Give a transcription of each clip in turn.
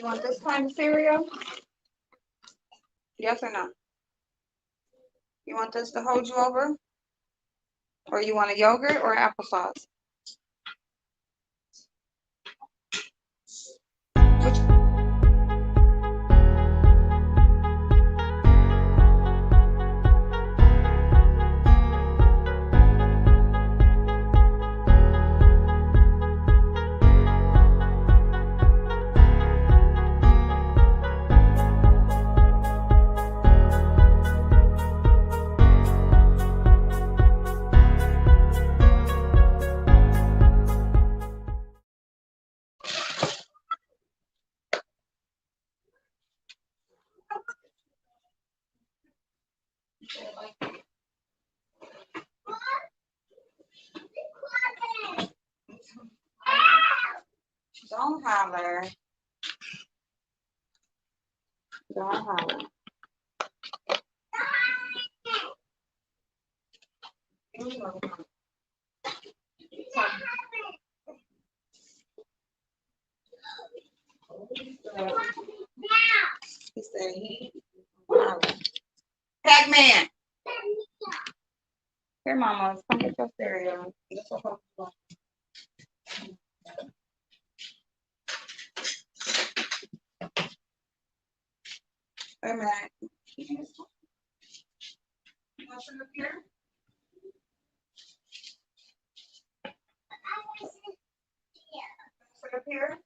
You want this kind of cereal? Yes or no? You want this to hold you over? Or you want a yogurt or applesauce? Which don't holler. Don't holler. He said he Pac-Man. Here, Mama, come get your cereal. This will help you. Wait a minute. You want to look here? Sit up here?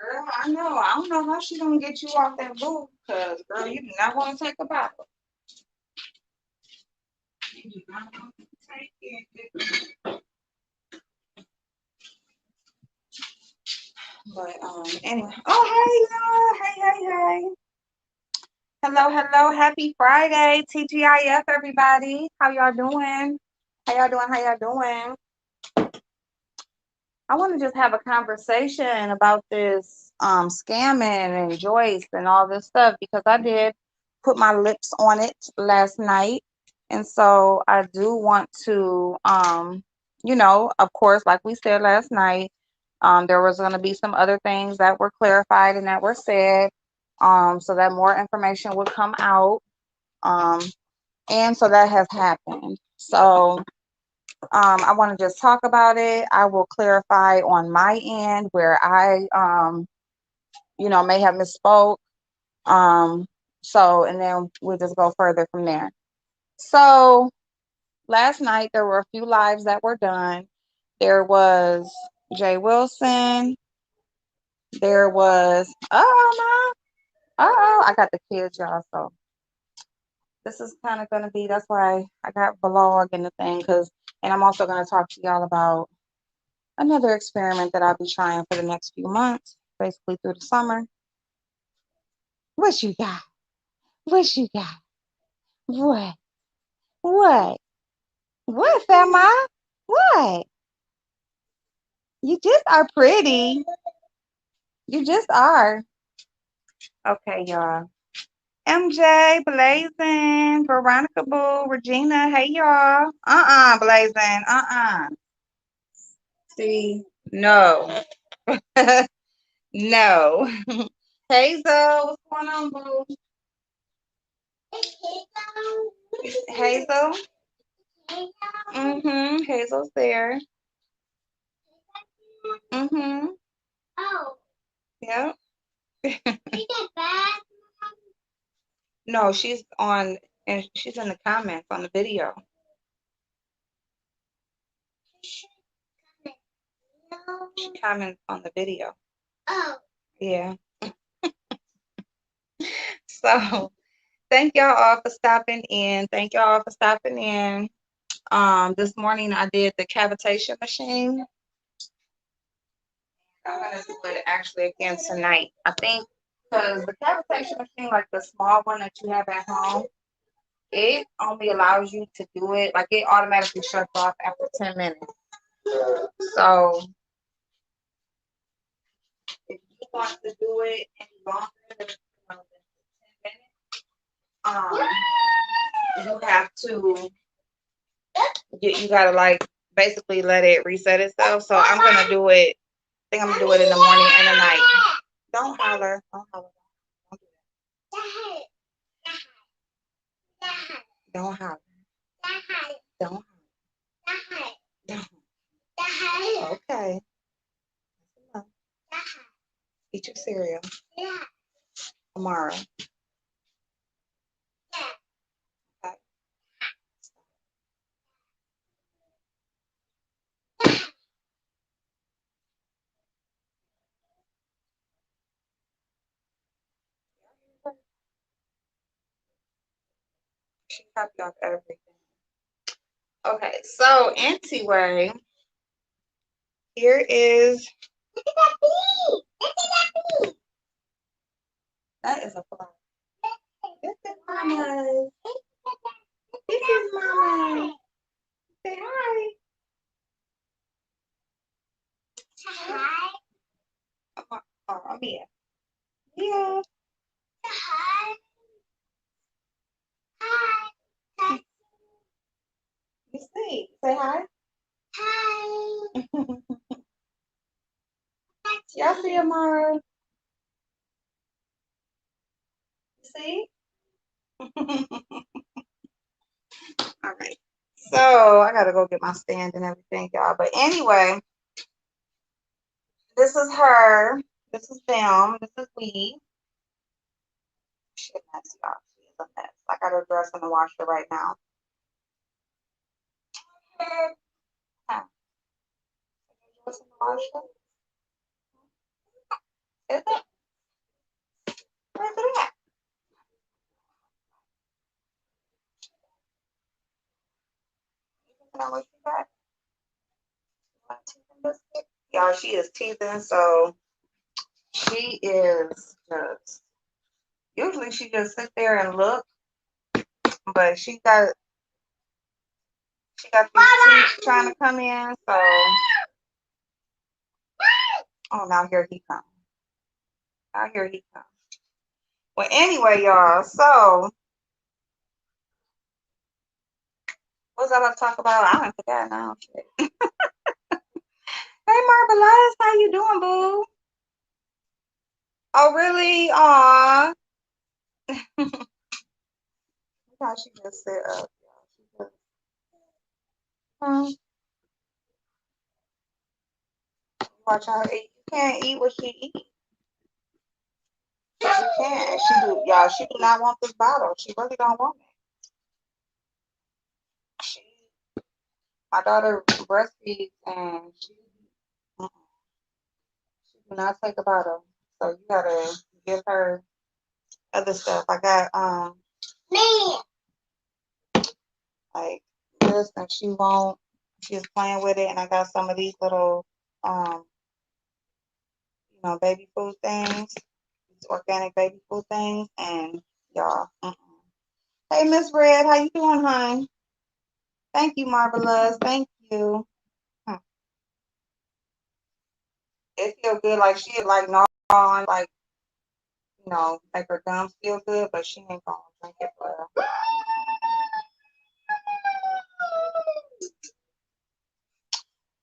Girl, I know. I don't know how she gonna get you off that booth, cause girl, you do not want to take a bottle. You do not want to take it. But anyway. Oh hey y'all. Hey. Hello. Happy Friday. TGIF everybody. How y'all doing? How y'all doing? I want to just have a conversation about this scamming and Joyce and all this stuff because I did put my lips on it last night. And so I do want to, of course, like we said last night, there was going to be some other things that were clarified and that were said, so that more information would come out. And so that has happened. So I want to just talk about it. I will clarify on my end where I, may have misspoke. And then we'll just go further from there. So last night, there were a few lives that were done. There was Jay Wilson. There was, I got the kids, y'all. So this is kind of going to be, that's why I got vlog and the thing, and I'm also going to talk to y'all about another experiment that I'll be trying for the next few months, basically through the summer. What you got? What you got? What? What, Fama? What? You just are pretty. You just are. Okay, y'all. MJ, Blazing, Veronica Boo, Regina, hey y'all. Blazing, See, no. No. Hazel, what's going on, boo? Hazel? Hazel's there. Oh. Yep. No, she's on, and she's in the comments on the video. She comments on the video. Oh. Yeah. So thank y'all all for stopping in. This morning I did the cavitation machine. I'm gonna do it actually again tonight. I think because the cavitation machine, like the small one that you have at home, it only allows you to do it, like it automatically shuts off after 10 minutes. So if you want to do it any longer than 10 minutes, you have to you gotta like basically let it reset itself. So I'm gonna do it. I think I'm gonna do it in the morning and the night. Don't holler. Don't holler. Don't holler. Don't holler. Okay. Eat your cereal tomorrow. Okay. She copied off everything. Okay, so anyway, here is that is a fly. This is Mama. This is Mama. Say hi. Hi. Oh, Mia. Mia. Hi. Hi. You see? Say hi. Hi. Y'all see Amara? See? All right. So I gotta go get my stand and everything, y'all. But anyway, this is her. This is them. This is we. She a mess, y'all. She is a mess. I got her dress in the washer right now. Huh. Dress in the washer? Is it? Where's it at? You know what she got? Y'all, she is teething, so she is just usually she just sit there and look, but she got these teeth trying to come in, so oh now here he comes. Now here he comes. Well anyway, y'all, so what was I about to talk about? I don't forgot now. Shit. Hey Marvelous, how you doing, boo? Oh really? Aw. How she just sit up, y'all. She just, watch her eat. You can't eat what she eats. She can't. She do, y'all. She do not want this bottle. She really don't want it. She, my daughter breastfeeds, and she do not take a bottle. So you gotta give her other stuff. I got like this, and she won't. She's playing with it, and I got some of these little baby food things, these organic baby food things, and y'all. Hey, Miss Red, how you doing, hon? Thank you, Marvelous. Thank you. It feels good. Like she like gnaw on, like make her gums feel good, but she ain't gonna drink it for her.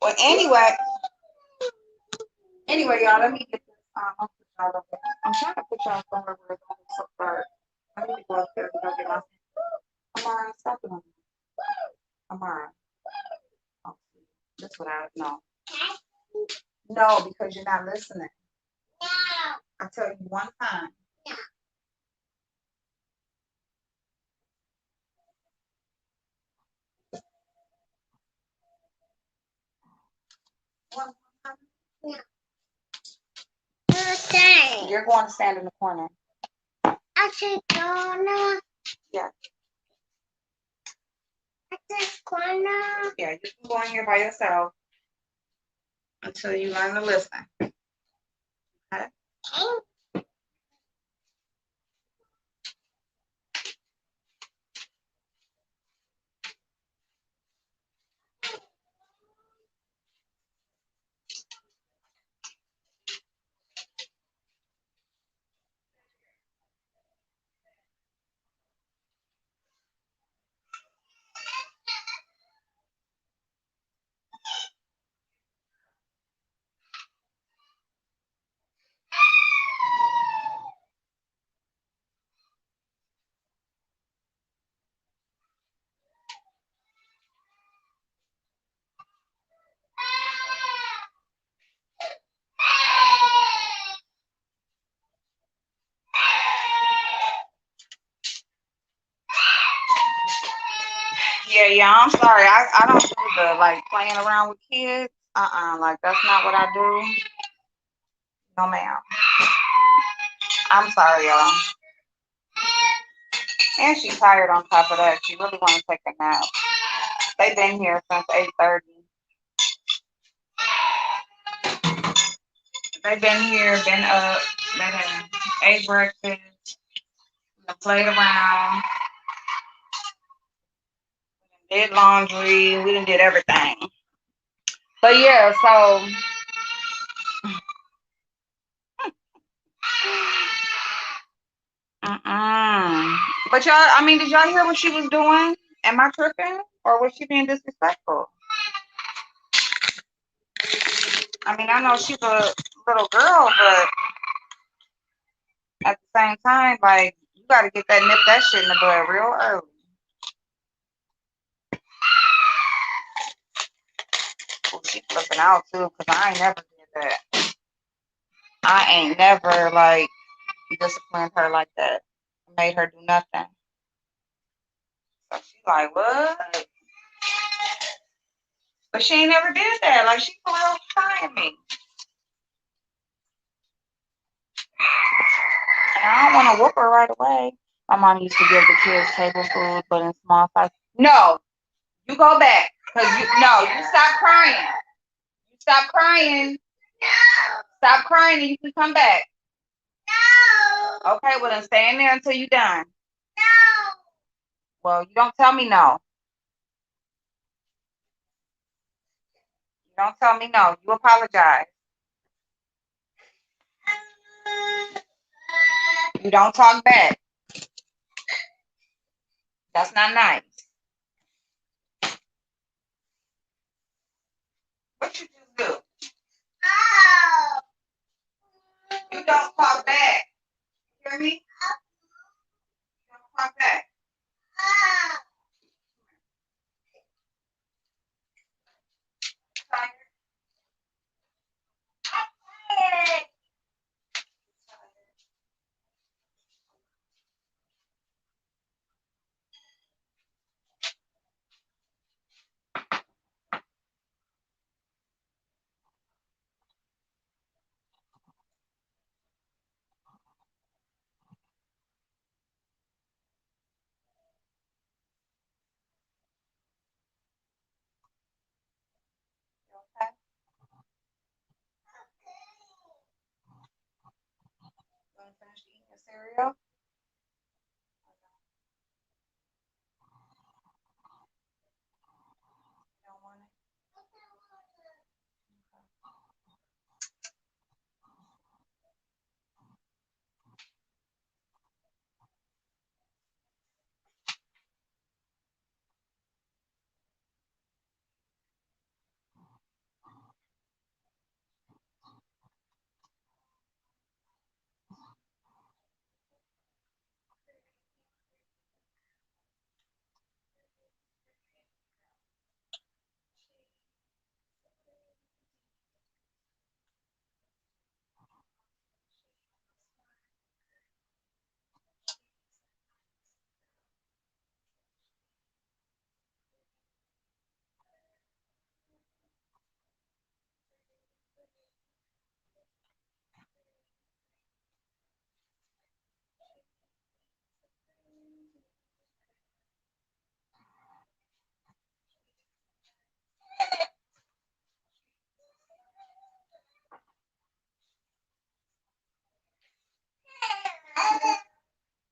Well, anyway, y'all, let me get this. I'll put y'all up there. I'm trying to put y'all somewhere where it's only so far. I need to go upstairs and go get my. Amara, stop doing that. Amara. Oh, that's what I know. No, because you're not listening. No. I tell you one time. No. One time. No. You're going to stand in the corner. I said corner. Yeah. I said corner. Yeah, you can go in here by yourself until you learn to listen. Okay? Yeah. I'm sorry. I don't do the like playing around with kids. Like that's not what I do. No, ma'am. I'm sorry, y'all. And she's tired on top of that. She really want to take a nap. They've been here since 8:30. They've been here, been up, they done ate breakfast, played around, did laundry, we done did everything. But yeah, so but y'all, I mean, did y'all hear what she was doing? Am I tripping? Or was she being disrespectful? I mean, I know she's a little girl, but at the same time, like, you gotta get that nip that shit in the bud real early. Well, she's flipping out too, because I ain't never did that. I ain't never, like, disciplined her like that. Made her do nothing. So she's like, what? But she ain't never did that. Like, she for real trying me. And I don't want to whoop her right away. My mom used to give the kids table food, but in small sizes. No, you go back. You stop crying. You stop crying. Stop crying and you can come back. No. Okay, well then stay in there until you're done. No. Well, you don't tell me no. You don't tell me no. You apologize. You don't talk back. That's not nice. What you just do? You don't talk back. You hear me? You don't talk back. Okay. You want to finish eating your cereal? You don't want it?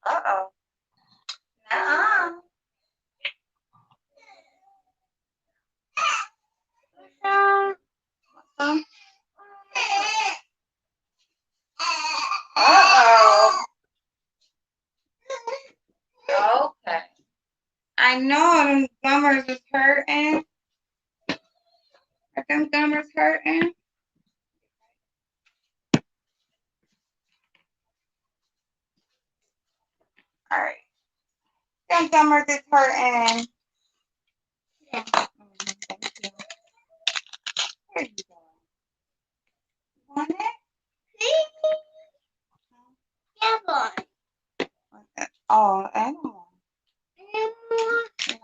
Uh-oh. Uh-uh. Uh-oh. Okay. I know them gummers is hurting. Are them gummers hurting? All right. Them gummers is hurting. Yeah. Thank you. Here you go. You want it? Oh, animal.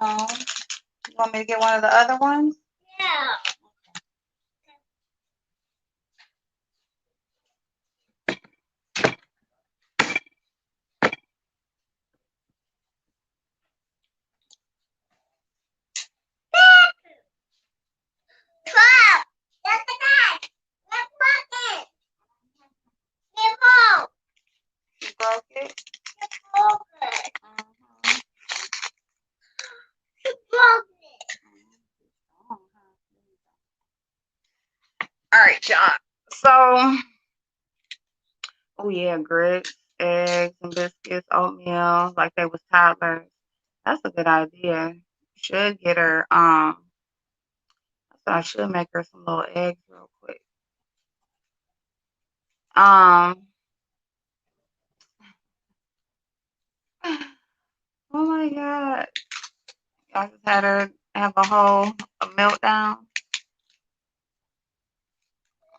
No. You want me to get one of the other ones? Yeah. You broke it? Mhm. All right, y'all. So, oh yeah, grits, eggs, and biscuits, oatmeal, like they was toddlers. That's a good idea. Should get her. So I should make her some little eggs real quick. Um. Oh my God. I just had her have a meltdown.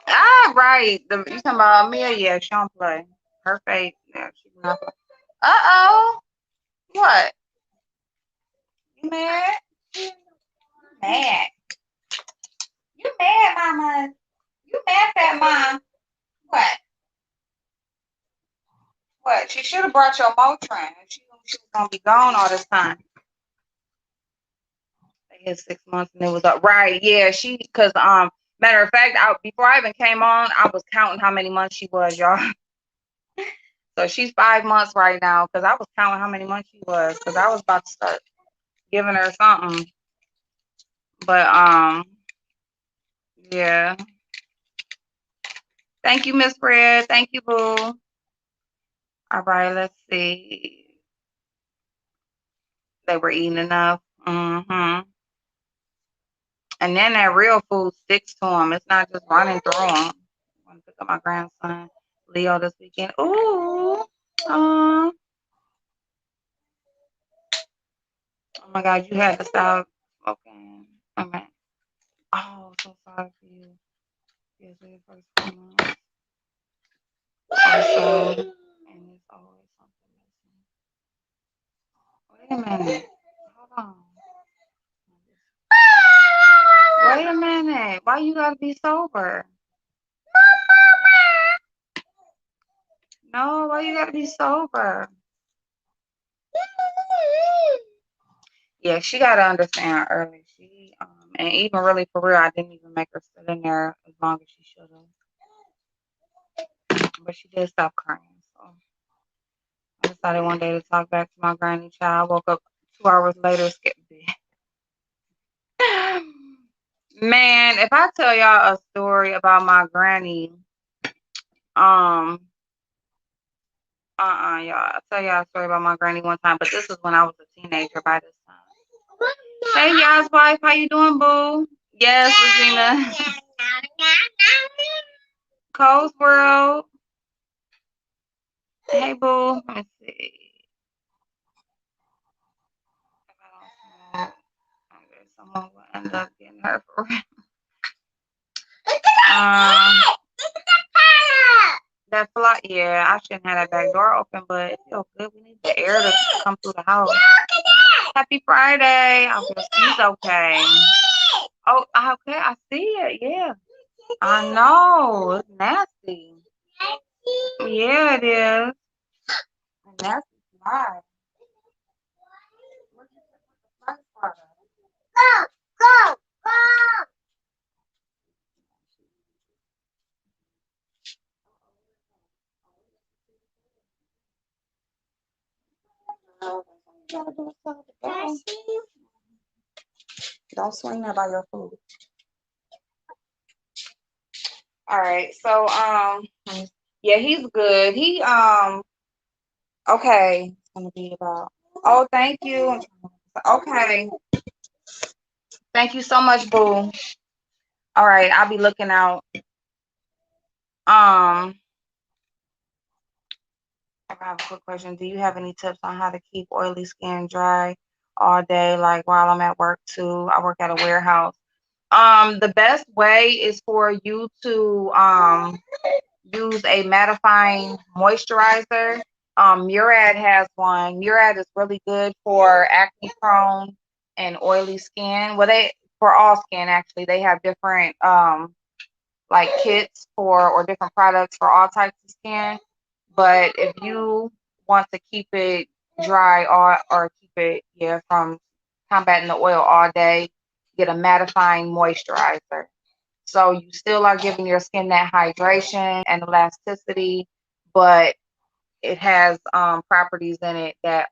Ah, right. You talking about Amelia? Yeah, she don't play. Her fate. Yeah, she not play. Uh-oh. What? You mad? Mad. You mad, mama? You mad, fat mom? What? What? She should have brought your Motrin. She knew she was gonna be gone all this time. They had 6 months and it was up. Right, yeah. Cause matter of fact, before I even came on, I was counting how many months she was, y'all. So she's 5 months right now, cause I was counting how many months she was, cause I was about to start giving her something. But yeah. Thank you, Miss Fred. Thank you, boo. All right, let's see. They were eating enough. Mm-hmm. And then that real food sticks to them. It's not just running through them. I'm going to pick up my grandson, Leo, this weekend. Ooh. Oh my God, you had to stop smoking. Okay. Oh, so sorry for you. Yes, the first 4 months. Also, and it's always something missing. Wait a minute. Hold on. Wait a minute. Why you gotta be sober? No, why you gotta be sober? Yeah, she gotta understand early. And even really for real, I didn't even make her sit in there as long as she should have. But she did stop crying. So I decided one day to talk back to my granny child. I woke up 2 hours later, skipped bed. Man, if I tell y'all a story about my granny, um, y'all. I'll tell y'all a story about my granny one time, but this is when I was a teenager by this time. Hey, y'all's wife, how you doing, boo? Yes, Regina. Cole's World. Hey, boo. Let me see. If I don't smoke, someone will end up getting hurt for real. That fly, yeah, I shouldn't have that back door open, but it feels good. We need the air to come through the house. Happy Friday. I guess he's okay. Oh, okay, I see it. Yeah, I know. It's nasty. Yeah, it is. Nasty fly. Go, go, go. Don't swing that by your food. All right, so yeah, he's good. Okay, it's gonna be about. Oh, thank you. Okay, thank you so much, boo. All right, I'll be looking out. I have a quick question. Do you have any tips on how to keep oily skin dry all day, like while I'm at work too? I work at a warehouse. The best way is for you to use a mattifying moisturizer. Murad has one. Murad is really good for acne prone and oily skin. Well, they for all skin actually, they have different like kits for or different products for all types of skin. But if you want to keep it dry or keep it from combating the oil all day, get a mattifying moisturizer. So you still are giving your skin that hydration and elasticity, but it has properties in it that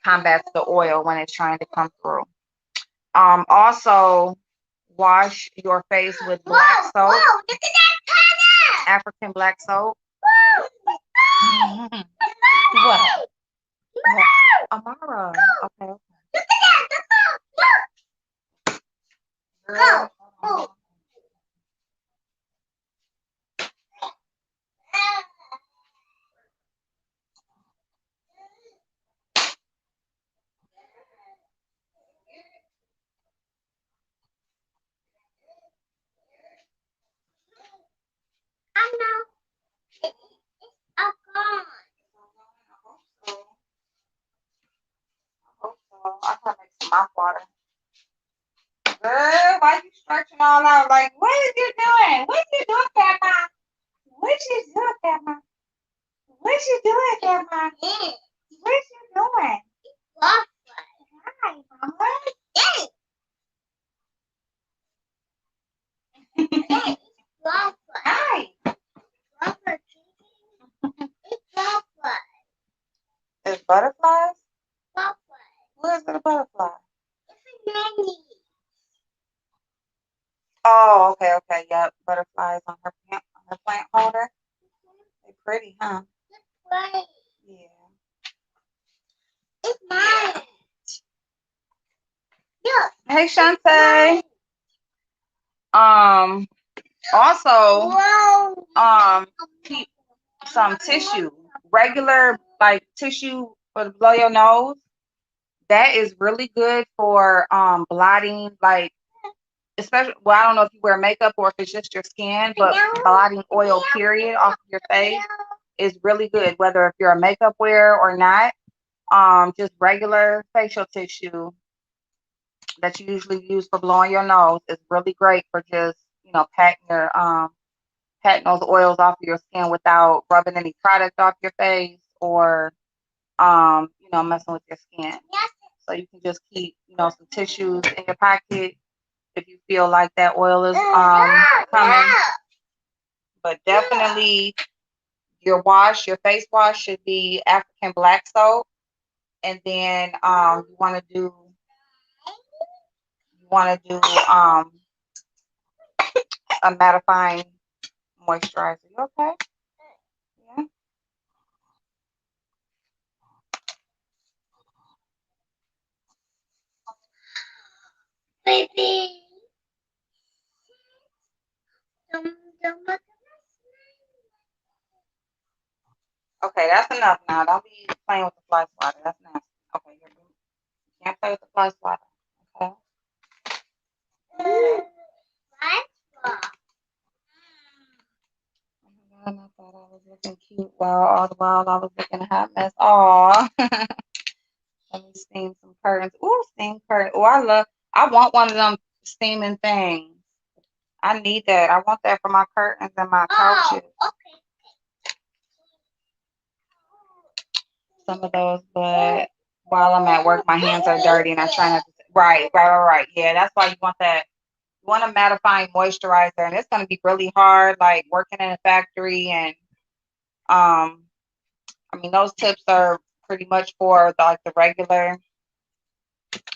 combats the oil when it's trying to come through. Also, wash your face with black soap. Whoa, look at that African black soap. Whoa. What? What? Amara. Okay. Look at that. Girl. Oh. I know. It's all gone. I gotta make some mouth water. Girl, why you stretching all out? Like, what are you doing? What you doing, Grandma? What you doing, Grandma? What you doing, Grandma? What you doing? Hi, Mama. Hi. It's butterflies? Where's the butterfly? Oh, okay. Yep. Butterflies on her plant holder. They're pretty, huh? Yeah. It's mine. Hey, Shantae. Also, keep some tissue, regular like tissue for to blow your nose. That is really good for blotting, like especially. Well, I don't know if you wear makeup or if it's just your skin, but blotting oil period off of your face is really good, whether if you're a makeup wearer or not. Just regular facial tissue that you usually use for blowing your nose is really great for just patting those oils off of your skin without rubbing any product off your face or messing with your skin. So you can just keep some tissues in your pocket if you feel like that oil is coming. But definitely your face wash should be African black soap, and then you want to do a mattifying moisturizer. You okay? Yeah. Baby. Okay, that's enough now. Don't be playing with the fly swatter. That's nasty. Okay, you can't play with the fly swatter. Okay. And I thought I was looking cute all the while I was looking a hot mess. Aw. Let me steam some curtains. Ooh, steam curtains. Oh, I want one of them steaming things. I need that. I want that for my curtains and my couches. Some of those, but while I'm at work, my hands are dirty and I try not to. Right. Yeah, that's why you want that. You want a mattifying moisturizer, and it's going to be really hard, like working in a factory. And I mean, those tips are pretty much for the regular.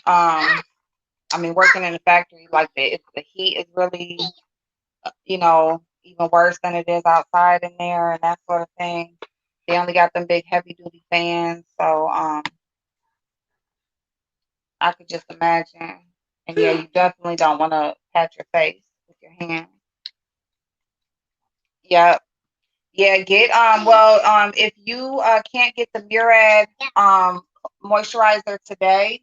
I mean, working in a factory like the heat is really, even worse than it is outside in there and that sort of thing. They only got them big heavy duty fans, so I could just imagine. And yeah, you definitely don't want to pat your face with your hand. Yep. Yeah, get if you can't get the Murad moisturizer today,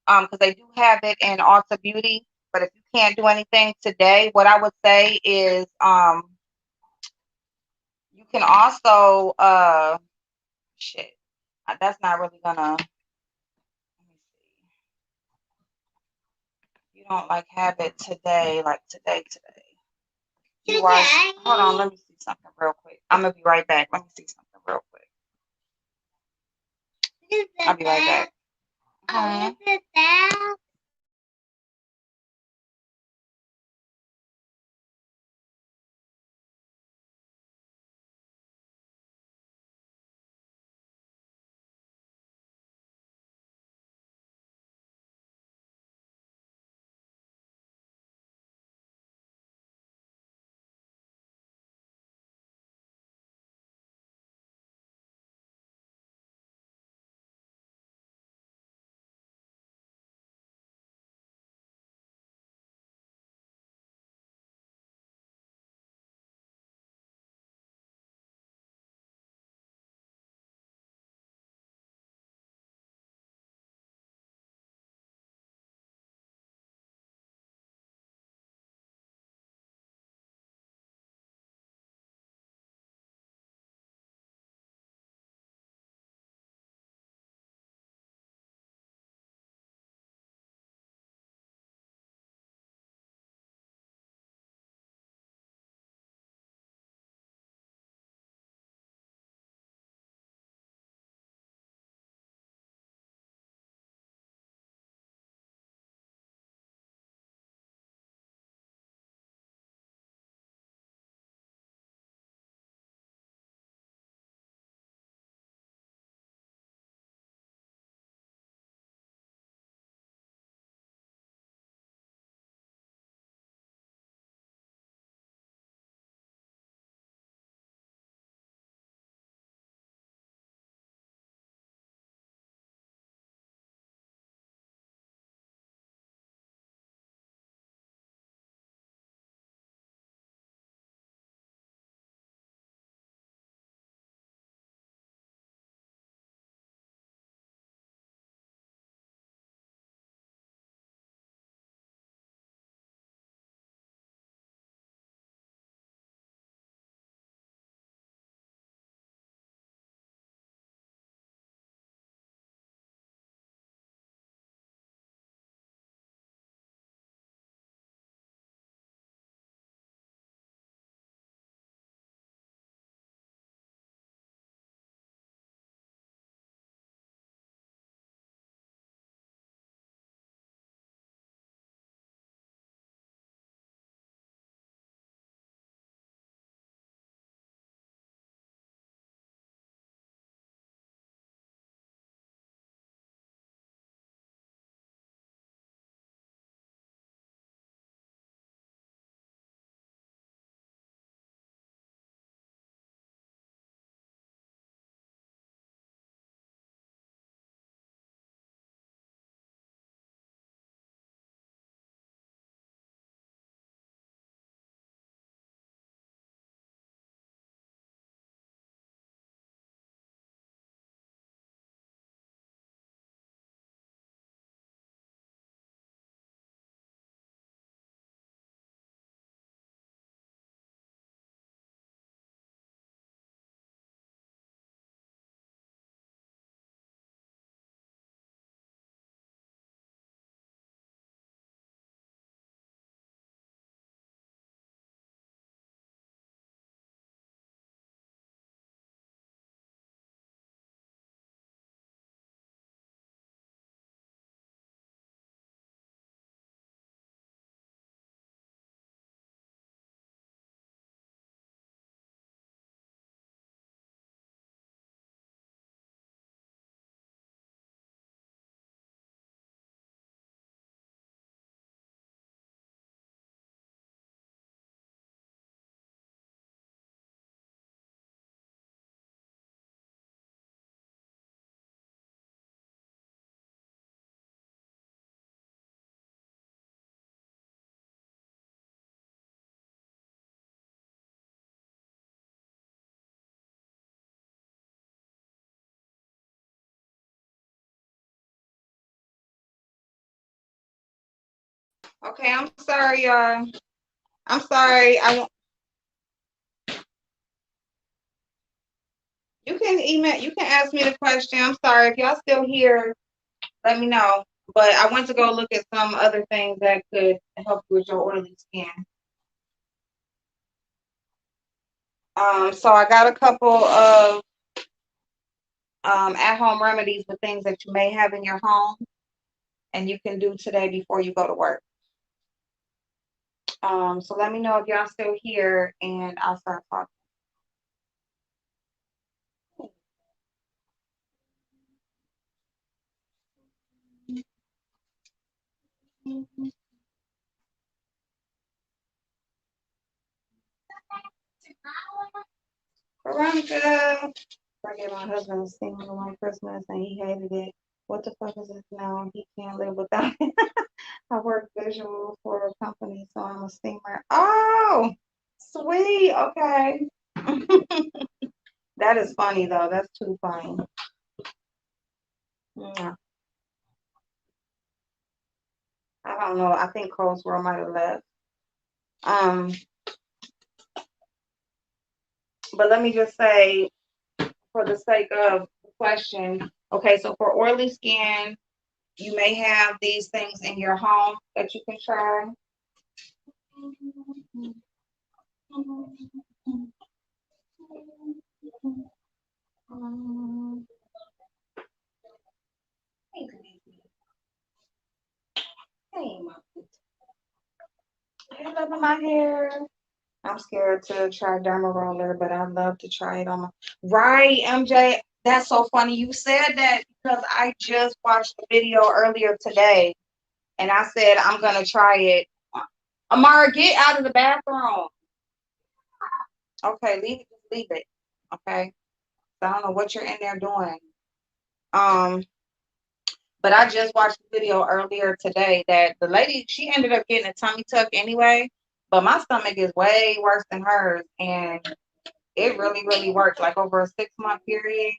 because they do have it in Ulta Beauty, but if you can't do anything today, what I would say is you can also that's not really gonna, let me see. You don't like have it today, like today. You watch. Hold on, let me see something real quick. I'm gonna be right back. Let me see something real quick. I'll be right back. Okay, I'm sorry, y'all. I'm sorry. You can email. You can ask me the question. I'm sorry if y'all still here. Let me know. But I went to go look at some other things that could help with your oily skin. So I got a couple of at-home remedies with things that you may have in your home and you can do today before you go to work. So let me know if y'all still here and I'll start talking. Veronica. I gave my husband a steamer one Christmas and he hated it. What the fuck is this now? He can't live without it. I work visual for a company, so I'm a steamer. Oh, sweet. Okay. That is funny though. That's too funny. Yeah. I don't know. I think Coleslaw might have left. Um, but let me just say, for the sake of the question, okay, so for oily skin, you may have these things in your home that you can try. Hey, I love my hair. I'm scared to try derma roller, but I'd love to try it on my right, MJ. That's so funny. You said that because I just watched the video earlier today and I said I'm gonna try it. Amara, get out of the bathroom. Okay, leave it, just leave it. Okay. So I don't know what you're in there doing. Um, but I just watched the video earlier today that the lady, she ended up getting a tummy tuck anyway, but my stomach is way worse than hers. And it really, really worked. Like over a 6-month period,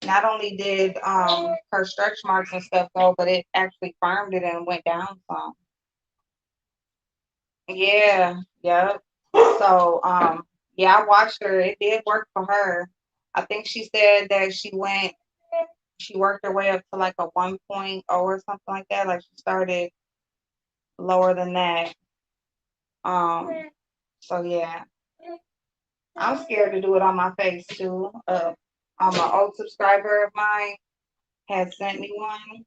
not only did her stretch marks and stuff go, but it actually firmed it and went down some. Yeah, yep. So yeah, I watched her. It did work for her. I think she said that she worked her way up to like a 1.0 or something like that. Like she started lower than that. Um, so yeah, I'm scared to do it on my face too. An old subscriber of mine had sent me one,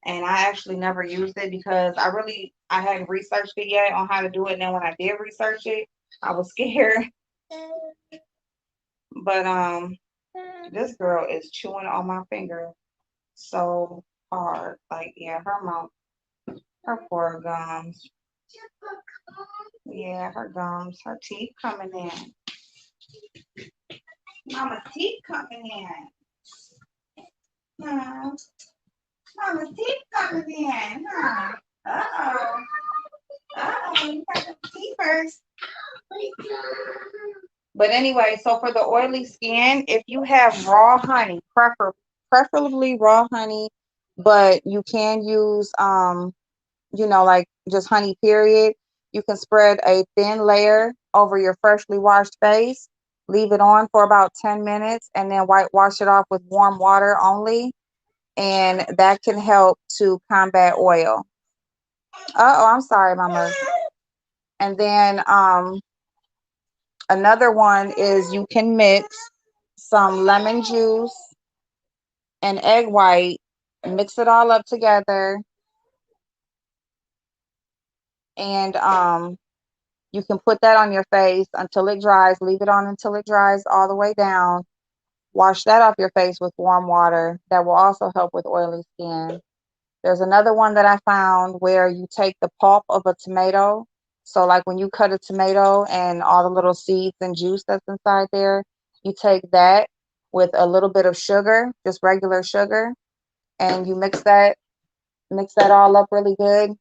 and I actually never used it because I hadn't researched it yet on how to do it. And then when I did research it, I was scared. But this girl is chewing on my finger so hard. Like yeah, her mouth, her poor gums. Yeah, her gums, her teeth coming in. Mama's teeth coming in. Huh? Mama's teeth coming in, huh? Uh-oh. Uh-oh, you got the teeth first. But anyway, so for the oily skin, if you have raw honey, preferably raw honey, but you can use like just honey period. You can spread a thin layer over your freshly washed face, leave it on for about 10 minutes, and then wash it off with warm water only. And that can help to combat oil. Oh, I'm sorry, Mama. And then another one is you can mix some lemon juice and egg white, mix it all up together, and you can put that on your face until it dries. Leave it on until it dries all the way down. Wash that off your face with warm water. That will also help with oily skin. There's another one that I found where you take the pulp of a tomato. So like when you cut a tomato and all the little seeds and juice that's inside there, you take that with a little bit of sugar, just regular sugar, and you mix that all up really good.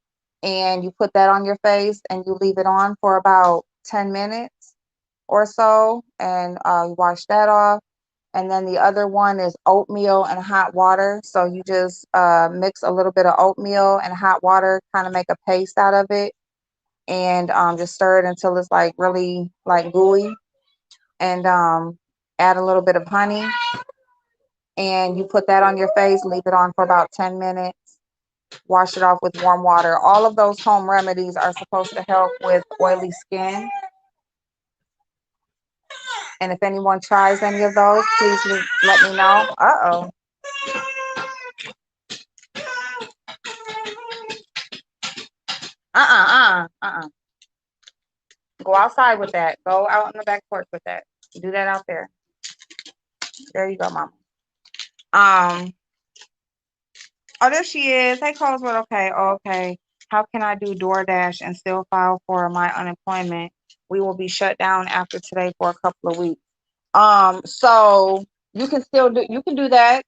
And you put that on your face and you leave it on for about 10 minutes or so, and you wash that off. And then the other one is oatmeal and hot water. So you just mix a little bit of oatmeal and hot water, kind of make a paste out of it, and just stir it until it's like really like gooey. And add a little bit of honey, and you put that on your face. Leave it on for about 10 minutes, Wash it off with warm water. All of those home remedies are supposed to help with oily skin. And if anyone tries any of those, please let me know. Uh-oh. Go outside with that. Go out on the back porch with that. Do that out there. There you go, mama. Oh, there she is. Hey, Coldwood. Okay, okay. How can I do DoorDash and still file for my unemployment? We will be shut down after today for a couple of weeks. So you can do that.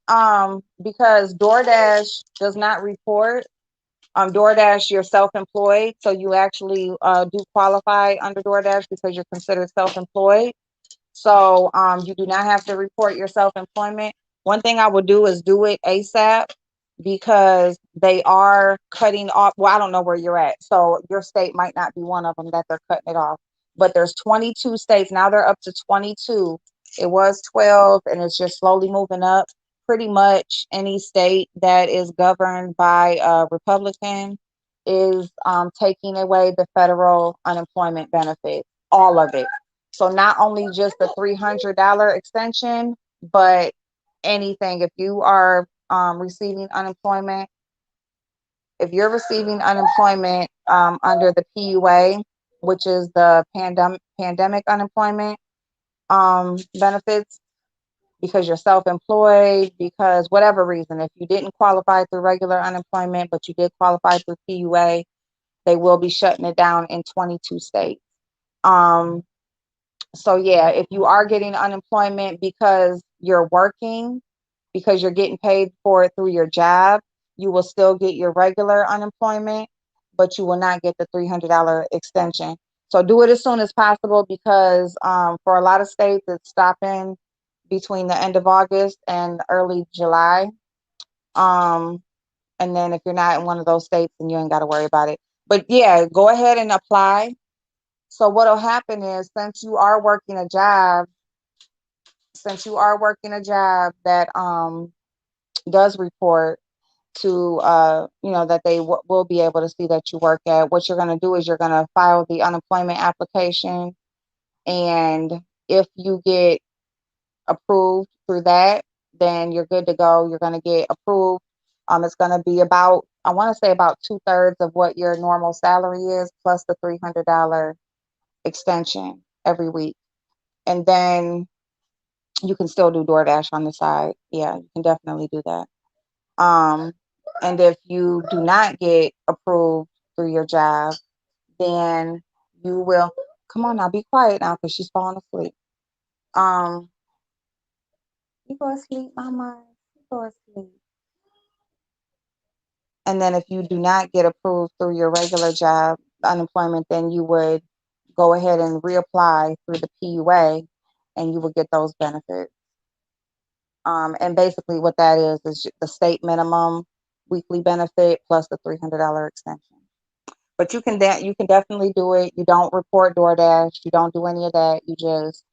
Because DoorDash does not report. DoorDash, you're self-employed, so you actually do qualify under DoorDash because you're considered self-employed. So you do not have to report your self-employment. One thing I would do is do it ASAP because they are cutting off. Well, I don't know where you're at. So your state might not be one of them that they're cutting it off. But there's 22 states. Now they're up to 22. It was 12 and it's just slowly moving up. Pretty much any state that is governed by a Republican is taking away the federal unemployment benefit, all of it. So not only just the $300 extension, but anything. If you are receiving unemployment, if you're receiving unemployment under the PUA, which is the pandemic unemployment benefits, because you're self-employed, because whatever reason, if you didn't qualify through regular unemployment, but you did qualify through PUA, they will be shutting it down in 22 states. So yeah, if you are getting unemployment because you're working, because you're getting paid for it through your job, you will still get your regular unemployment, but you will not get the $300 extension. So do it as soon as possible because for a lot of states, it's stopping between the end of August and early July. Um, and then if you're not in one of those states, then you ain't got to worry about it. But yeah, go ahead and apply. So what'll happen is since you are working a job that does report to that they will be able to see that you work at, what you're going to do is you're going to file the unemployment application, and if you get approved through that, then you're good to go. You're going to get approved. It's going to be about, I want to say, about 2/3 of what your normal salary is plus the $300 extension every week. And then you can still do DoorDash on the side. Yeah, you can definitely do that. Um, and if you do not get approved through your job, then you will, come on now, be quiet now because she's falling asleep. Um, you go to sleep, mama. You go to sleep. And then if you do not get approved through your regular job unemployment, then you would go ahead and reapply through the PUA and you will get those benefits. And basically what that is the state minimum weekly benefit plus the $300 extension. But you can definitely do it. You don't report DoorDash. You don't do any of that. You just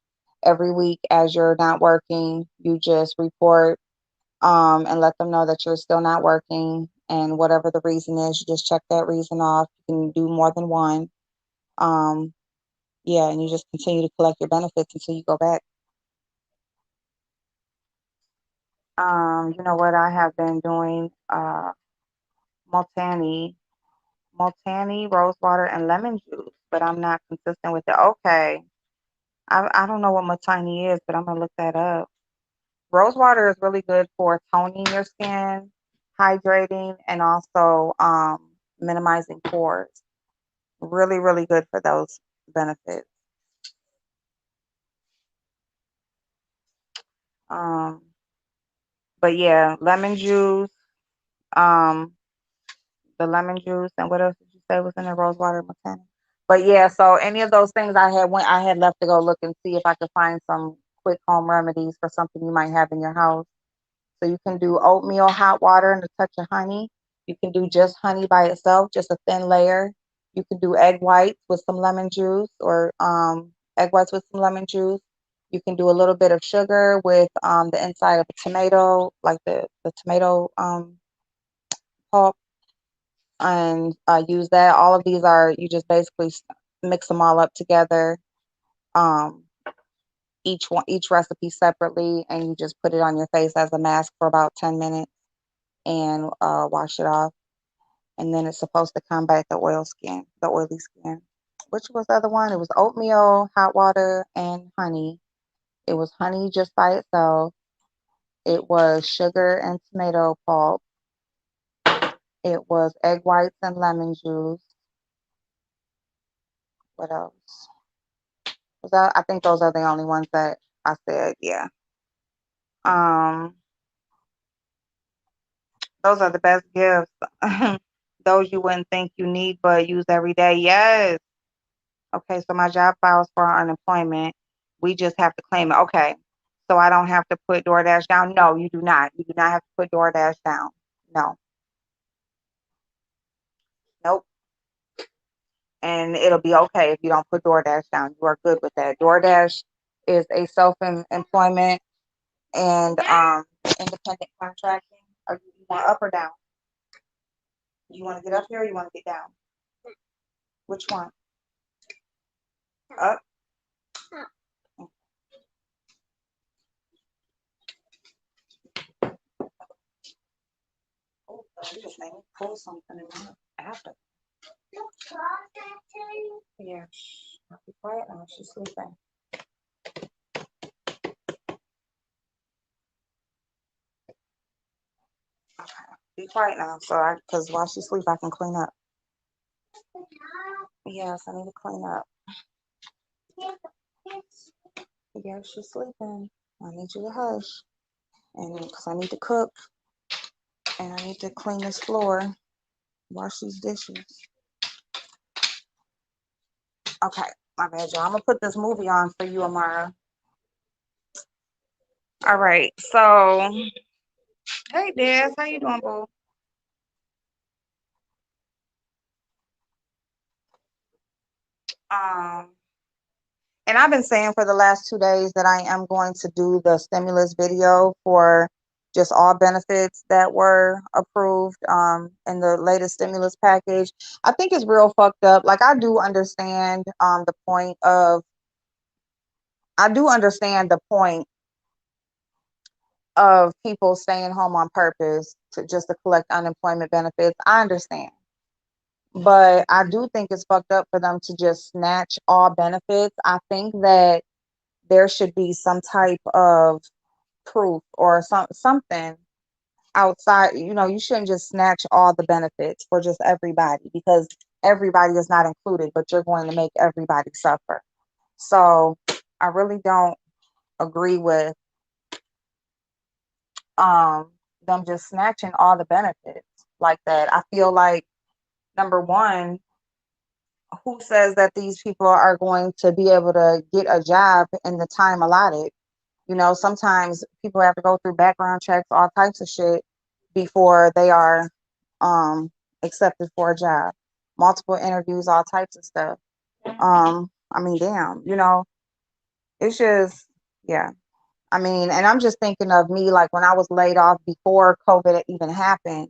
every week as you're not working, you just report and let them know that you're still not working. And whatever the reason is, you just check that reason off. You can do more than one. Um, yeah, and you just continue to collect your benefits until you go back. You know what I have been doing? Multani, rose water, and lemon juice, but I'm not consistent with it. Okay. I don't know what Multani is, but I'm gonna look that up. Rose water is really good for toning your skin, hydrating, and also minimizing pores. Really, really good for those benefits. Um, but yeah, lemon juice, um, the lemon juice, and what else did you say was in the rose water, Multani? But yeah, so any of those things I had left to go look and see if I could find some quick home remedies for something you might have in your house. So you can do oatmeal, hot water, and a touch of honey. You can do just honey by itself, just a thin layer. You can do egg whites with some lemon juice, or egg whites with some lemon juice. You can do a little bit of sugar with the inside of a tomato, like the tomato pulp. and use that. All of these are, you just basically mix them all up together. Um, each recipe separately, and you just put it on your face as a mask for about 10 minutes and wash it off. And then it's supposed to combat the oily skin. Which was the other one? It was oatmeal, hot water, and honey. It was honey just by itself. It was sugar and tomato pulp. It was egg whites and lemon juice. What else? Was that? I think those are the only ones that I said. Yeah. Um, those are the best gifts. Those you wouldn't think you need but use every day. Yes. Okay, so my job files for unemployment. We just have to claim it. Okay. So I don't have to put DoorDash down? No, you do not. You do not have to put DoorDash down. No. Nope. And it'll be okay if you don't put DoorDash down. You are good with that. DoorDash is a self-employment and independent contracting. Are you want up or down? You want to get up here or you want to get down? Which one? Up? Oh, you just made me pull something in my after. Yeah. Be quiet now. She's sleeping. Okay. Be quiet now. So because while she sleep, I can clean up. Yes, I need to clean up. Yeah, she's sleeping. I need you to hush. And because I need to cook and I need to clean this floor, wash these dishes. Okay, my bad, y'all. I'm gonna put this movie on for you, Amara. All right. So, hey, Des, how you doing, boo? Um, and I've been saying for the last 2 days that I am going to do the stimulus video for just all benefits that were approved in the latest stimulus package. I think it's real fucked up. Like I do understand the point of people staying home on purpose to just to collect unemployment benefits. I understand. But I do think it's fucked up for them to just snatch all benefits. I think that there should be some type of proof or something outside. You shouldn't just snatch all the benefits for just everybody because everybody is not included, but you're going to make everybody suffer. So I really don't agree with um them just snatching all the benefits like that. I feel like, number one, who says that these people are going to be able to get a job in the time allotted? Sometimes people have to go through background checks, all types of shit before they are um accepted for a job. Multiple interviews, all types of stuff. I mean, damn, it's just, yeah. I mean, and I'm just thinking of me, like when I was laid off before COVID even happened,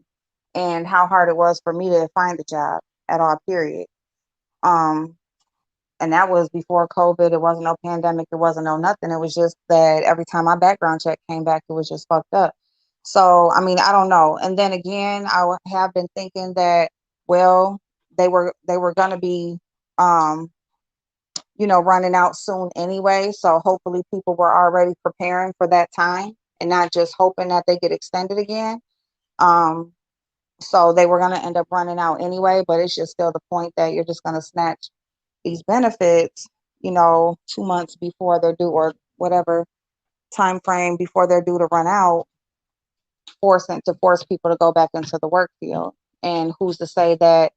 and how hard it was for me to find a job at all, period. Um, and that was before COVID. It wasn't no pandemic. It wasn't no nothing. It was just that every time my background check came back, it was just fucked up. So, I mean, I don't know. And then again, have been thinking that, well, they were gonna be, um, running out soon anyway. So hopefully people were already preparing for that time and not just hoping that they get extended again. Um, so they were gonna end up running out anyway. But it's just still the point that you're just gonna snatch these benefits, 2 months before they're due or whatever time frame before they're due to run out, to force people to go back into the work field. And who's to say that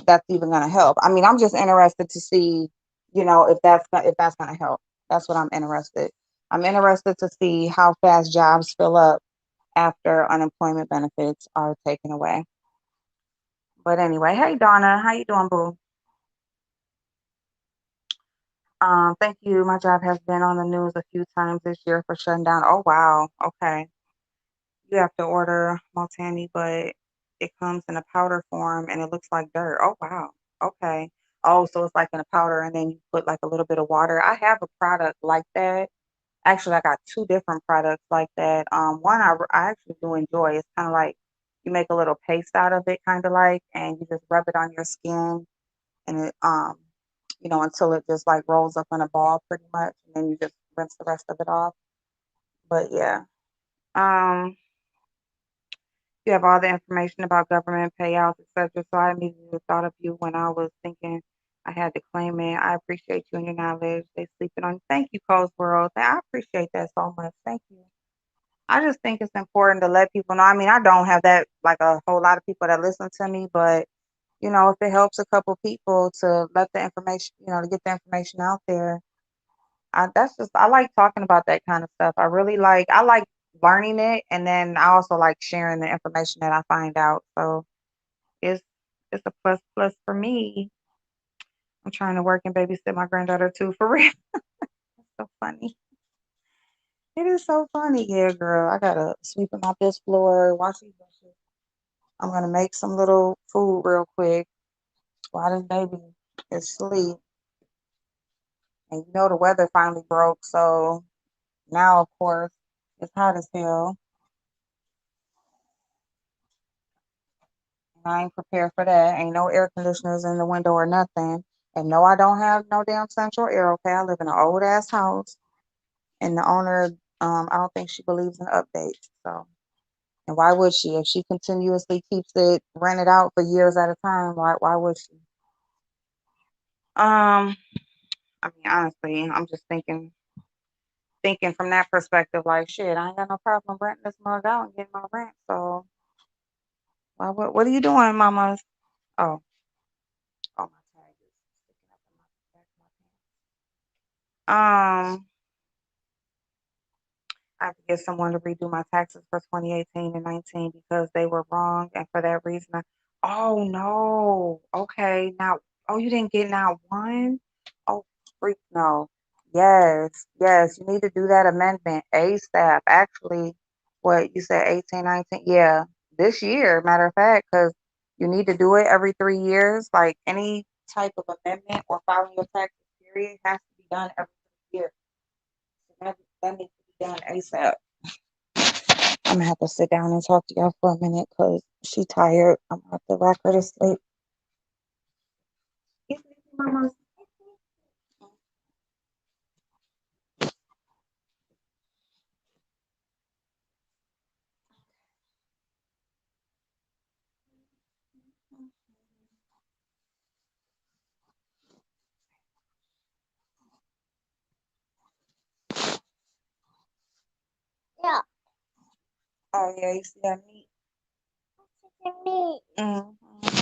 that's even going to help? I mean, I'm just interested to see, if that's going to help. That's what I'm interested. I'm interested to see how fast jobs fill up after unemployment benefits are taken away. But anyway, hey Donna, how you doing, boo? Thank you. My job has been on the news a few times this year for shutting down. Oh wow. Okay. You have to order Multani, but it comes in a powder form and it looks like dirt. Oh wow. Okay. Oh, so it's like in a powder and then you put like a little bit of water. I have a product like that. Actually, I got two different products like that. One I actually do enjoy. It's kind of like you make a little paste out of it, kind of like, and you just rub it on your skin, and it until it just like rolls up in a ball, pretty much, and then you just rinse the rest of it off. But yeah, um, you have all the information about government payouts, etc. So I immediately thought of you when I was thinking I had to claim it. I appreciate you and your knowledge. They sleeping on. Thank you, Coast World. I appreciate that so much. Thank you. I just think it's important to let people know. I mean, I don't have that like a whole lot of people that listen to me, but if it helps a couple people to let the information, to get the information out there, I like talking about that kind of stuff. I like learning it, and then I also like sharing the information that I find out. So it's it's a plus plus for me. I'm trying to work and babysit my granddaughter too, for real. So funny. It is so funny. Yeah, girl. I gotta sweep up this floor, wash these dishes. I'm gonna make some little food real quick while this baby is asleep. And the weather finally broke, so now of course it's hot as hell. I ain't prepared for that. Ain't no air conditioners in the window or nothing. And no, I don't have no damn central air. Okay, I live in an old ass house, and the owner, I don't think she believes in updates. So, and why would she? If she continuously keeps it rented out for years at a time, why would she? Um, I mean, honestly, I'm just thinking from that perspective, like shit, I ain't got no problem renting this mug out and getting my rent. So, what are you doing, mamas? Oh, oh, my tag is sticking up in my back of my pants. I have to get someone to redo my taxes for 2018 and 19 because they were wrong, and for that reason, oh no, okay, now, oh, you didn't get now one? Oh, freak, no. Yes, yes, you need to do that amendment ASAP. Actually, what you said, 18, 19, yeah, this year, matter of fact, because you need to do it every 3 years. Like any type of amendment or filing your taxes, period, has to be done every 3 years. So that needs to be done ASAP. I'm gonna have to sit down and talk to y'all for a minute because she tired. I'm gonna have to rock her to sleep. You sleepy, mama? Yeah. Oh yeah, you see that meat? Meat. Mm-hmm.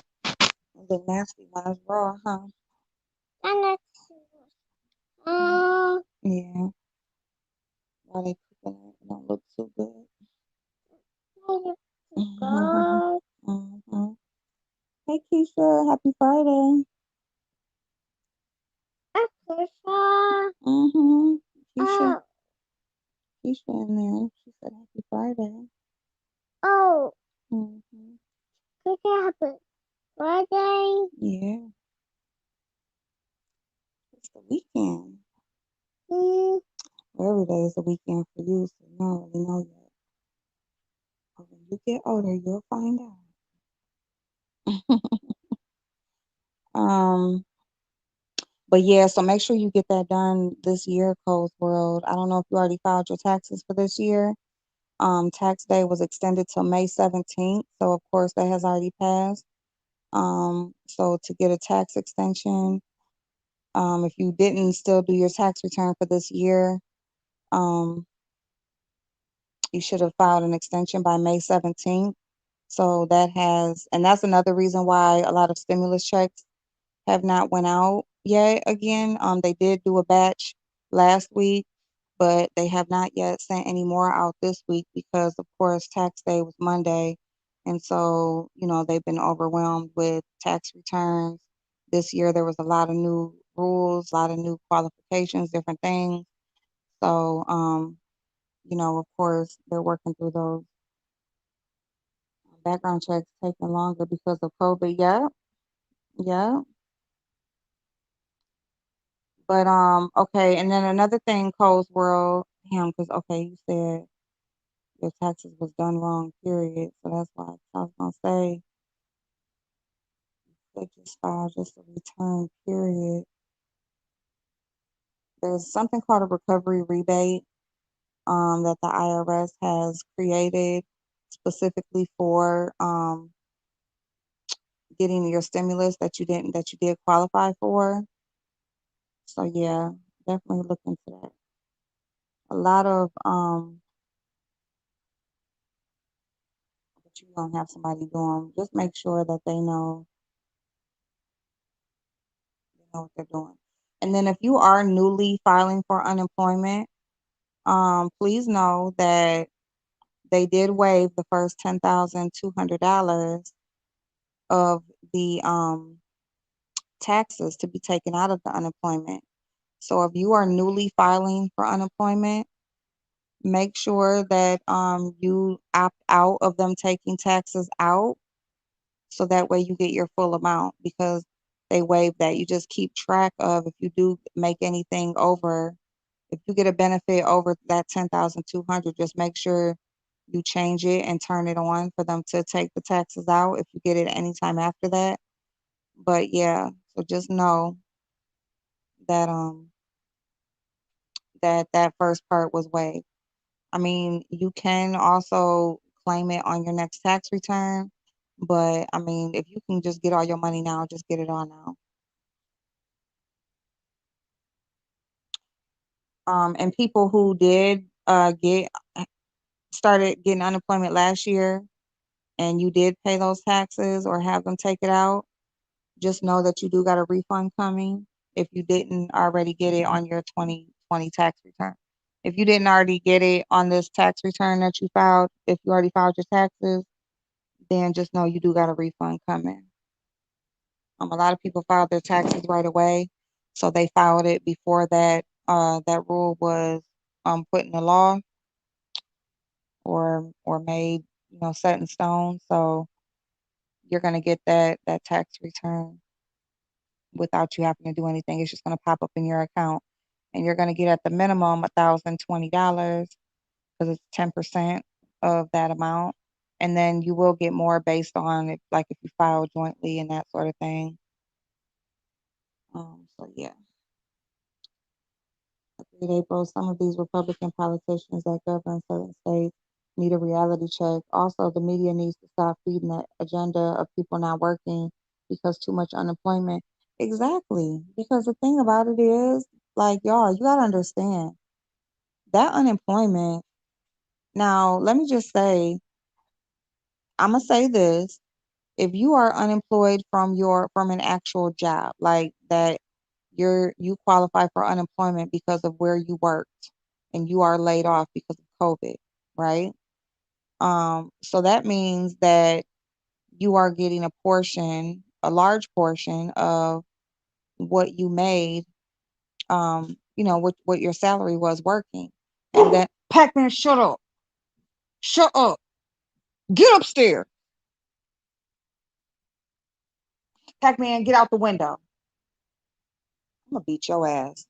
The nasty one is raw, huh? And yeah. While they cooking it, it don't look too good. Mm-hmm. Mm-hmm. Hey Keisha, happy Friday. Keisha. Mm-hmm. Keisha. Keisha in there. She said happy Friday. Oh. Mm-hmm. Keisha, happy Friday. Yeah, it's the weekend. Mm. Well, every day is a weekend for you, so you don't really know yet. But when you get older, you'll find out. um, but yeah, so make sure you get that done this year, Coast World. I don't know if you already filed your taxes for this year. Tax day was extended till May 17th, so of course that has already passed. So to get a tax extension, if you didn't still do your tax return for this year, um, you should have filed an extension by May 17th. So and that's another reason why a lot of stimulus checks have not went out yet again. They did do a batch last week, but they have not yet sent any more out this week because, of course, tax day was Monday. And so, they've been overwhelmed with tax returns. This year, there was a lot of new rules, a lot of new qualifications, different things. So, of course, they're working through those Background checks taking longer because of COVID. Yep, yep. But okay, and then another thing, Cole's World, him, because okay, you said your taxes was done wrong, period. So that's why I was gonna say they just filed just a return, period. There's something called a recovery rebate that the IRS has created specifically for getting your stimulus that you did qualify for. So yeah, definitely look into that. A lot of but you don't have somebody doing, just make sure that they know what they're doing. And then if you are newly filing for unemployment, please know that they did waive the first $10,200 of the taxes to be taken out of the unemployment. So if you are newly filing for unemployment, make sure that you opt out of them taking taxes out so that way you get your full amount because they waive that. You just keep track of if you do make anything over, if you get a benefit over that 10,200, just make sure you change it and turn it on for them to take the taxes out if you get it anytime after that. But yeah, so just know that that first part was waived. I mean, you can also claim it on your next tax return, but I mean, if you can just get all your money now, just get it all now. And people who did get started getting unemployment last year and you did pay those taxes or have them take it out, just know that you do got a refund coming if you didn't already get it on your 2020 tax return. If you didn't already get it on this tax return that you filed, if you already filed your taxes, then just know you do got a refund coming. A lot of people filed their taxes right away, so they filed it before that rule was put in the law or made set in stone. So you're gonna get that tax return without you having to do anything. It's just gonna pop up in your account, and you're gonna get at the minimum $1,020 because it's 10% of that amount, and then you will get more based on if you file jointly and that sort of thing. So yeah. Agreed, April. Some of these Republican politicians that govern certain states need a reality check. Also, the media needs to stop feeding the agenda of people not working because too much unemployment. Exactly. Because the thing about it is, like, y'all, you got to understand that unemployment. Now, let me just say, I'm going to say this. If you are unemployed from an actual job, like that you qualify for unemployment because of where you worked and you are laid off because of COVID, right? So that means that you are getting a large portion of what you made, what your salary was working. And then Pac-Man, shut up. Shut up. Get upstairs. Pac-Man, get out the window. I'm gonna beat your ass.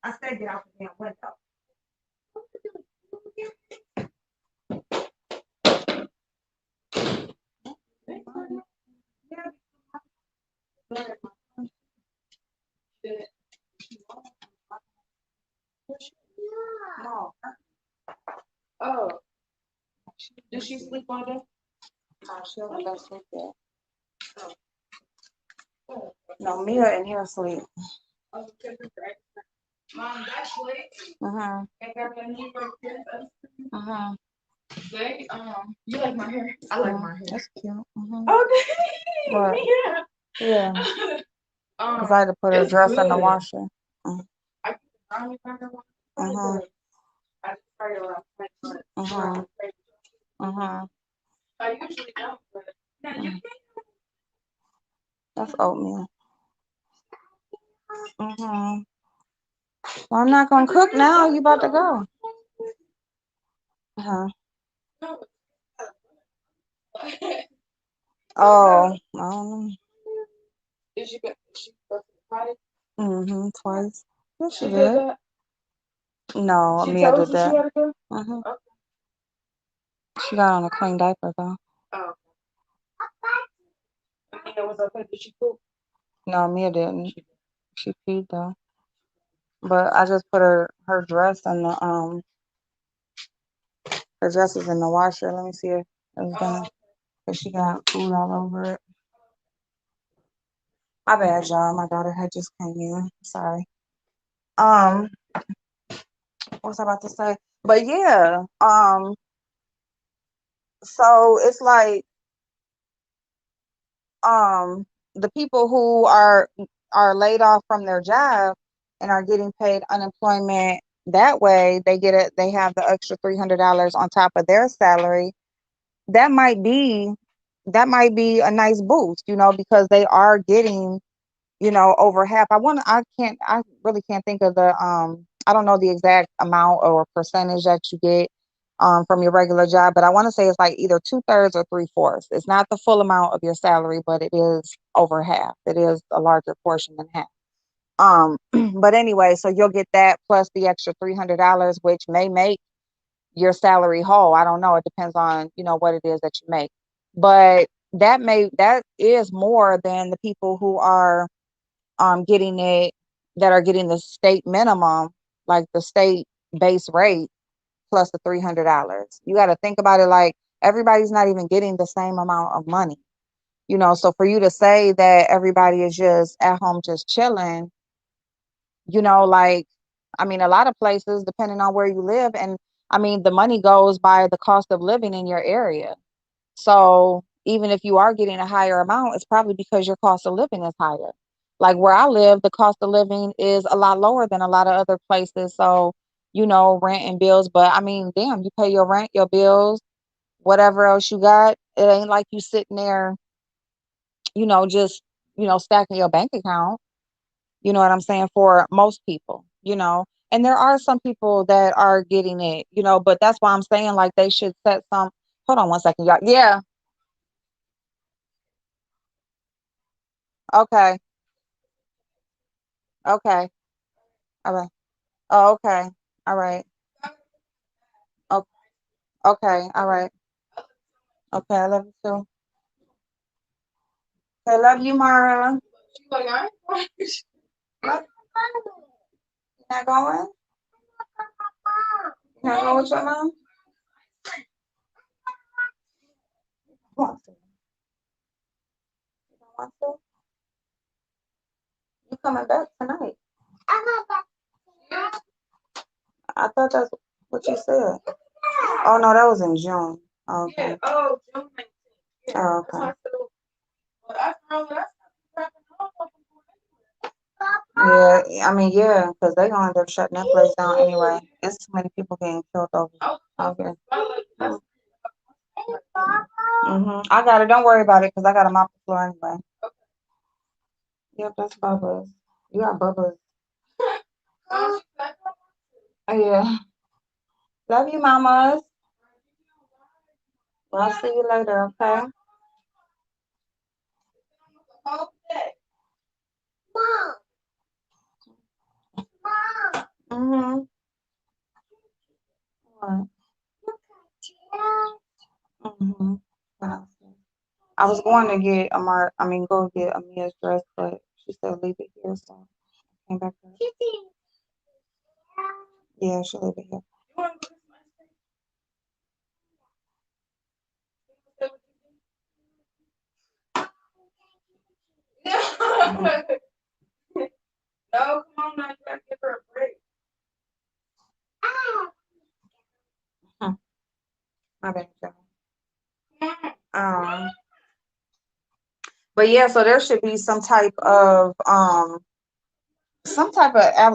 I said get out the damn window. No. Oh, did she sleep all day? No, she only got sleep there. No, Mia in here asleep. Mom, that's late. Uh-huh. Uh-huh. You like my hair? I like my hair. That's cute. Okay. What? Yeah. Yeah. Because I had to put her dress in the washer. I uh-huh. Uh-huh. Uh-huh. I usually don't, but that's oatmeal. Uh-huh. Well, I'm not gonna cook now. You about to go? Uh-huh. Oh, I don't know. Mm-hmm. Twice. Yes, she did. No, Amia did that. Mm-hmm. She got on a clean diaper though. No, Mia didn't. She peed though. But I just put her dress in the her dress is in the washer. Let me see if it's done. Cause she got food all over it. My bad, y'all. My daughter had just came in. Sorry. Um, what was I about to say? But yeah, so it's like um the people who are laid off from their job and are getting paid unemployment that way, they have the extra $300 on top of their salary. That might be a nice boost, because they are getting, over half. I really can't think of I don't know the exact amount or percentage that you get from your regular job, but I want to say it's like either 2/3 or 3/4. It's not the full amount of your salary, but it is over half. It is a larger portion than half. But anyway, so you'll get that plus the extra $300, which may make your salary whole. I don't know. It depends on, what it is that you make. But that is more than the people who are getting it that are getting the state minimum, like the state base rate plus the $300. You got to think about it like everybody's not even getting the same amount of money. So for you to say that everybody is just at home just chilling, like, I mean, a lot of places, depending on where you live, and I mean, the money goes by the cost of living in your area. So even if you are getting a higher amount, it's probably because your cost of living is higher. Like where I live, the cost of living is a lot lower than a lot of other places. So, rent and bills. But I mean, damn, you pay your rent, your bills, whatever else you got. It ain't like you sitting there, just, stacking your bank account. You know what I'm saying? For most people. And there are some people that are getting it, but that's why I'm saying like they should set some. Hold on one second, y'all. Yeah. Okay. Okay. All right. Oh, okay. All right. Oh, okay. All right. Okay. I love you too. I love you, Mara. What? You not going? You not going with your mom? Want to? You don't want to? You coming back tonight? I thought that's what you said. Oh no, that was in June. Okay. Oh, okay. Yeah, I mean, yeah, because they're gonna end up shutting that place down anyway. It's too many people getting killed over. Okay. I got it. Don't worry about it because I got to mop the floor anyway. Yep, that's Bubba's. You got Bubba's. Oh, yeah. Love you, mamas. Well, I'll see you later, okay? Mm-hmm. What? Mm-hmm. What else? I was going to get go get Amia's dress, but she said leave it here, so I came back here. Yeah, she'll leave it here. Mhm. No, come on now, you gotta give her a break. Hmm, my bad, y'all. But yeah, so there should be some type of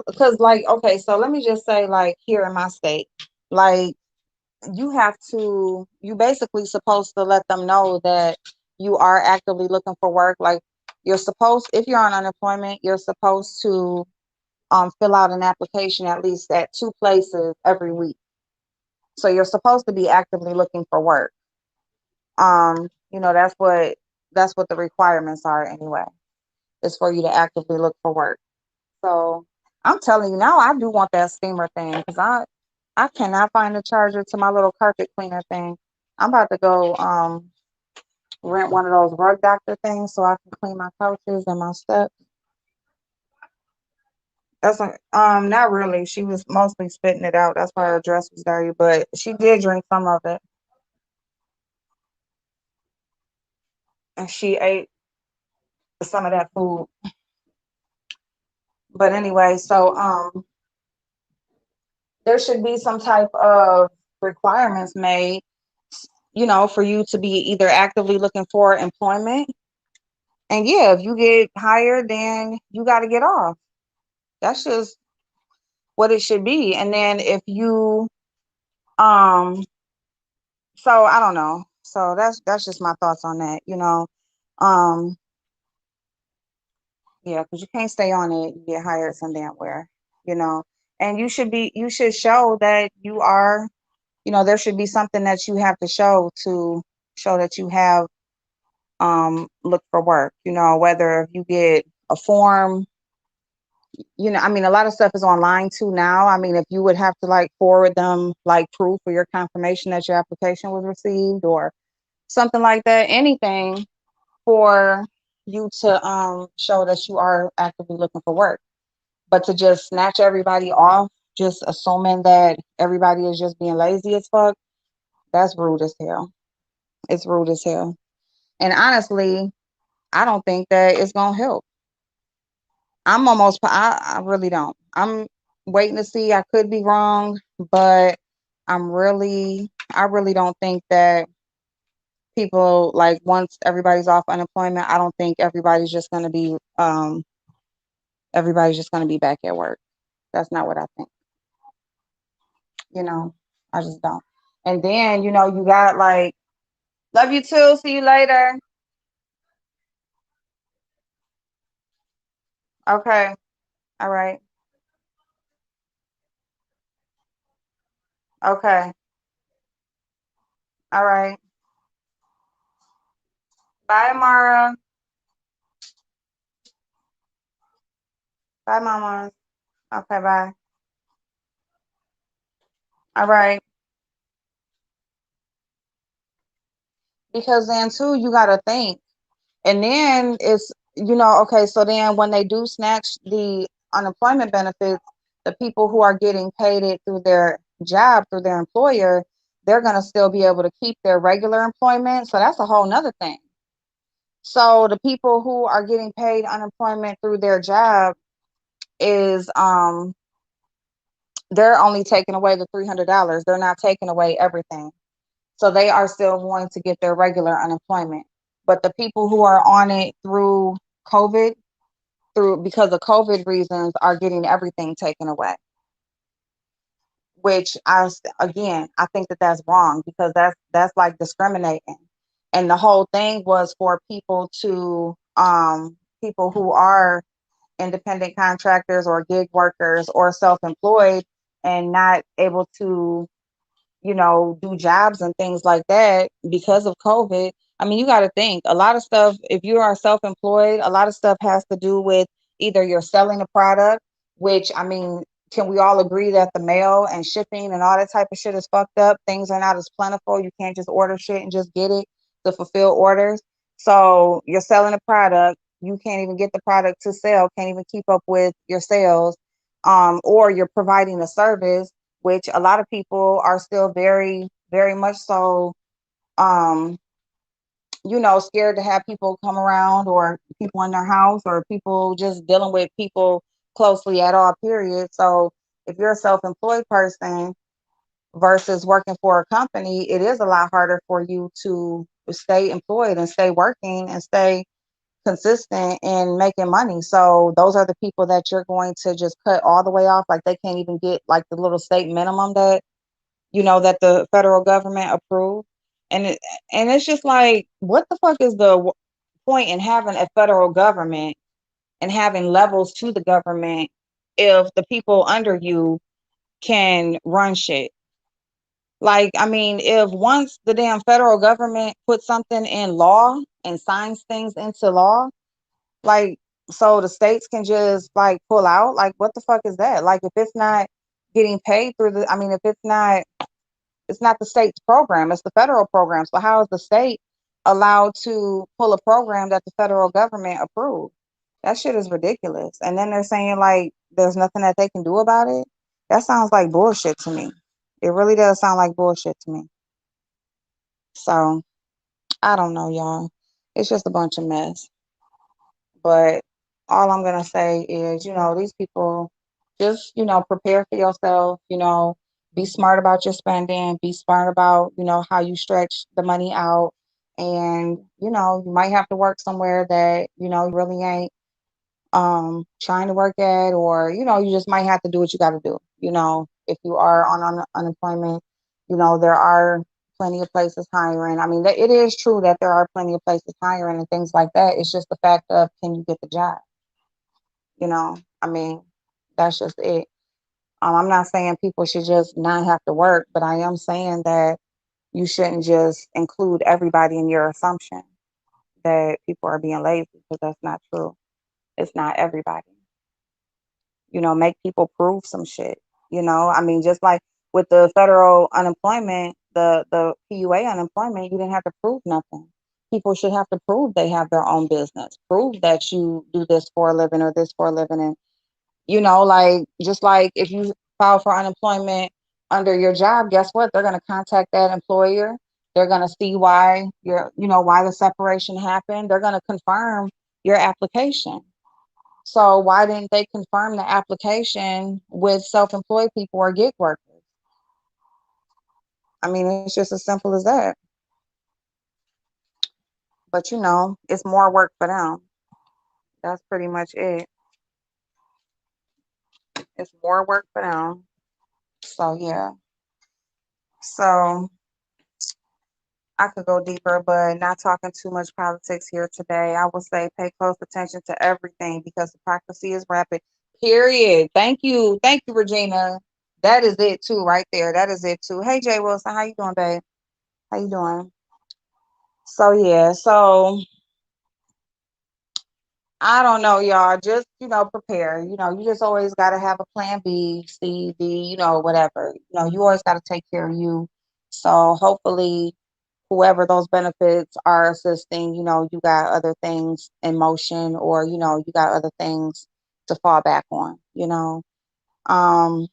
because like okay, so let me just say like here in my state, like you basically supposed to let them know that you are actively looking for work. Like you're supposed if you're on unemployment, you're supposed to fill out an application at least at 2 places every week. So you're supposed to be actively looking for work. That's what the requirements are anyway. Is for you to actively look for work. So I'm telling you now, I do want that steamer thing because I cannot find a charger to my little carpet cleaner thing. I'm about to go rent one of those rug doctor things so I can clean my couches and my stuff. That's like, not really. She was mostly spitting it out. That's why her dress was dirty, but she did drink some of it and she ate some of that food. But anyway, so there should be some type of requirements made, for you to be either actively looking for employment. And yeah, if you get hired, then you got to get off. That's just what it should be. And then if you, um, so I don't know. So that's just my thoughts on that. Um, yeah, because you can't stay on it. You get hired some damn where, you know. And you should show that you are, there should be something that you have to show that you have look for work, whether you get a form, I mean, a lot of stuff is online too now. I mean, if you would have to like forward them like proof or your confirmation that your application was received or something like that, anything for you to show that you are actively looking for work. But to just snatch everybody off, just assuming that everybody is just being lazy as fuck, that's rude as hell. It's rude as hell. And honestly, I don't think that it's gonna help. I really don't. I'm waiting to see. I could be wrong, but I really don't think that people, like, once everybody's off unemployment, I don't think everybody's just gonna be back at work. That's not what I think. You know, I just don't. And then, you got like, love you too. See you later. Okay. All right. Okay. All right. Bye, Mara. Bye, Mama. Okay, bye. All right. Because then too, you gotta think. And then okay, so then when they do snatch the unemployment benefits, the people who are getting paid it through their job, through their employer, they're gonna still be able to keep their regular employment. So that's a whole nother thing. So the people who are getting paid unemployment through their job is they're only taking away the $300. They're not taking away everything. So they are still going to get their regular unemployment. But the people who are on it through COVID, because of COVID reasons, are getting everything taken away. Which I think that that's wrong because that's like discriminating. And the whole thing was for people who are independent contractors or gig workers or self-employed and not able to do jobs and things like that because of COVID. I mean, you got to think a lot of stuff. If you are self-employed, a lot of stuff has to do with either you're selling a product, which, I mean, can we all agree that the mail and shipping and all that type of shit is fucked up? Things are not as plentiful. You can't just order shit and just get it to fulfill orders. So you're selling a product. You can't even get the product to sell, can't even keep up with your sales. Or you're providing a service, which a lot of people are still very, very much so, um, scared to have people come around or people in their house or people just dealing with people closely at all, period. So if you're a self-employed person versus working for a company, it is a lot harder for you to stay employed and stay working and stay consistent in making money. So those are the people that you're going to just cut all the way off. Like they can't even get like the little state minimum that the federal government approved. And it's just like, what the fuck is the point in having a federal government and having levels to the government if the people under you can run shit. Like, I mean, if once the damn federal government puts something in law and signs things into law, like, so the states can just like pull out, like, what the fuck is that? Like, if it's not getting paid through the, I mean, if it's not the state's program, it's the federal program. So how is the state allowed to pull a program that the federal government approved? That shit is ridiculous. And then they're saying like there's nothing that they can do about it. That sounds like bullshit to me. It really does sound like bullshit to me. So I don't know, y'all. It's just a bunch of mess. But all I'm gonna say is, these people just, prepare for yourself, be smart about your spending, be smart about, how you stretch the money out. And, you might have to work somewhere that, you really ain't trying to work at, or, you just might have to do what you gotta do. If you are on unemployment, there are plenty of places hiring. I mean, it is true that there are plenty of places hiring and things like that. It's just the fact of, can you get the job? I mean, that's just it. I'm not saying people should just not have to work, but I am saying that you shouldn't just include everybody in your assumption that people are being lazy, because that's not true. It's not everybody. Make people prove some shit. I mean, just like with the federal unemployment, the PUA unemployment, you didn't have to prove nothing. People should have to prove they have their own business, prove that you do this for a living or this for a living. And, like, just like if you file for unemployment under your job, guess what? They're going to contact that employer. They're going to see why why the separation happened. They're going to confirm your application. So why didn't they confirm the application with self-employed people or gig workers? I mean, it's just as simple as that. But it's more work for them. That's pretty much it. It's more work for them. So yeah. So I could go deeper, but not talking too much politics here today. I will say pay close attention to everything because hypocrisy is rapid. Period. Thank you. Thank you, Regina. That is it too, right there. That is it too. Hey Jay Wilson, how you doing, babe? How you doing? So yeah, so I don't know, y'all. Just prepare. You just always got to have a plan B, C, D. Whatever. You always got to take care of you. So hopefully, whoever those benefits are assisting, you got other things in motion, or you got other things to fall back on. Um,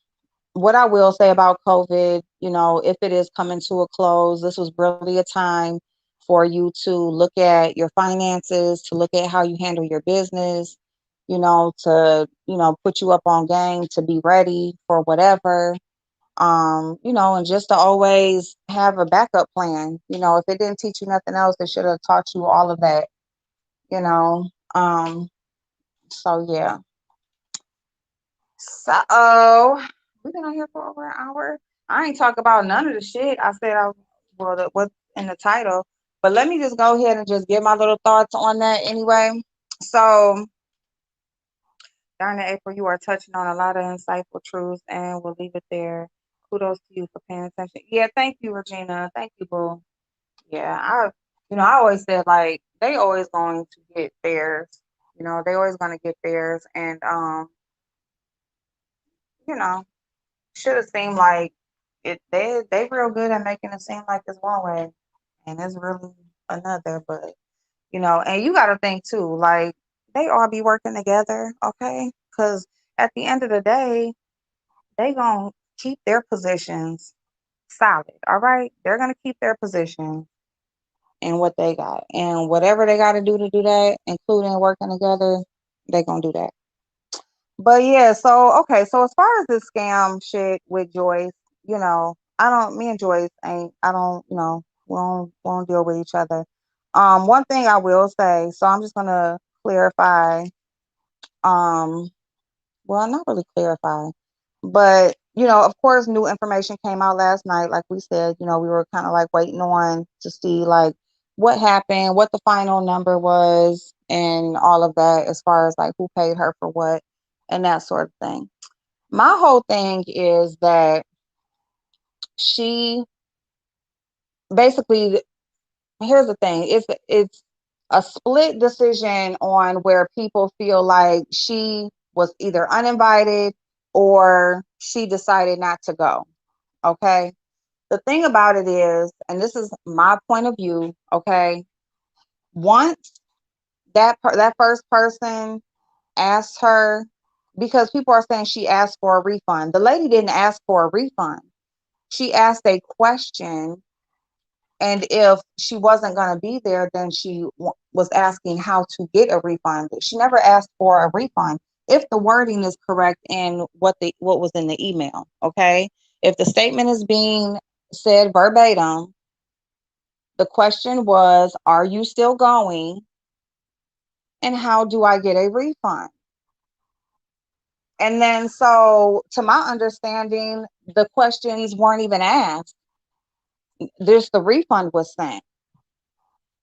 what I will say about COVID, if it is coming to a close, this was really a time for you to look at your finances, to look at how you handle your business, to, put you up on game, to be ready for whatever, and just to always have a backup plan. If it didn't teach you nothing else, it should have taught you all of that, you know. So yeah. So we've been on here for over an hour. I ain't talk about none of the shit I said what's in the title. But let me just go ahead and just give my little thoughts on that anyway. So darn it, April, you are touching on a lot of insightful truths, and we'll leave it there. Kudos to you for paying attention. Yeah, thank you, Regina. Thank you, boo. Yeah, I always said like they always going to get theirs. They always going to get theirs, and you know, should have seemed like it. They real good at making it seem like it's one way, and it's really another. But and you got to think too, like they all be working together, okay? Because at the end of the day, they gonna keep their positions solid. All right, they're gonna keep their position and what they got, and whatever they got to do that, including working together, they gonna do that. But yeah, so okay, so as far as this scam shit with Joyce, I don't. Me and Joyce ain't. I don't. We don't deal with each other. One thing I will say. So I'm just gonna clarify. Um, well, not really clarify, but of course, new information came out last night. Like we said, we were kind of like waiting on to see like what happened, what the final number was, and all of that as far as like who paid her for what. and that sort of thing. My whole thing is that she basically, here's the thing, it's a split decision on where people feel like she was either uninvited or she decided not to go. Okay. The thing about it is, and this is my point of view, okay, once that first person asked her, because people are saying she asked for a refund. The lady didn't ask for a refund. She asked a question, and if she wasn't going to be there, then she was asking how to get a refund. She never asked for a refund. If the wording is correct in what was in the email, okay? If the statement is being said verbatim, the question was, "Are you still going? And how do I get a refund?" And then, so to my understanding, the questions weren't even asked. Just the refund was sent.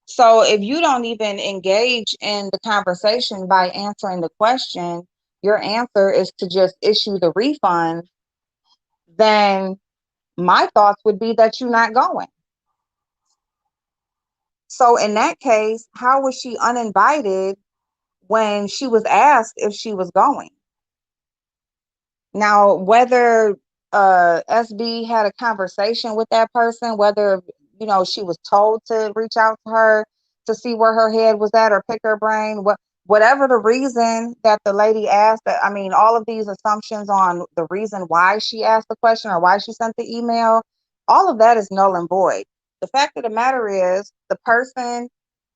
So if you don't even engage in the conversation by answering the question, your answer is to just issue the refund, then my thoughts would be that you're not going. So in that case, how was she uninvited when she was asked if she was going? Now, whether SB had a conversation with that person, whether she was told to reach out to her to see where her head was at or pick her brain, whatever the reason that the lady asked, I mean, all of these assumptions on the reason why she asked the question or why she sent the email, all of that is null and void. The fact of the matter is, the person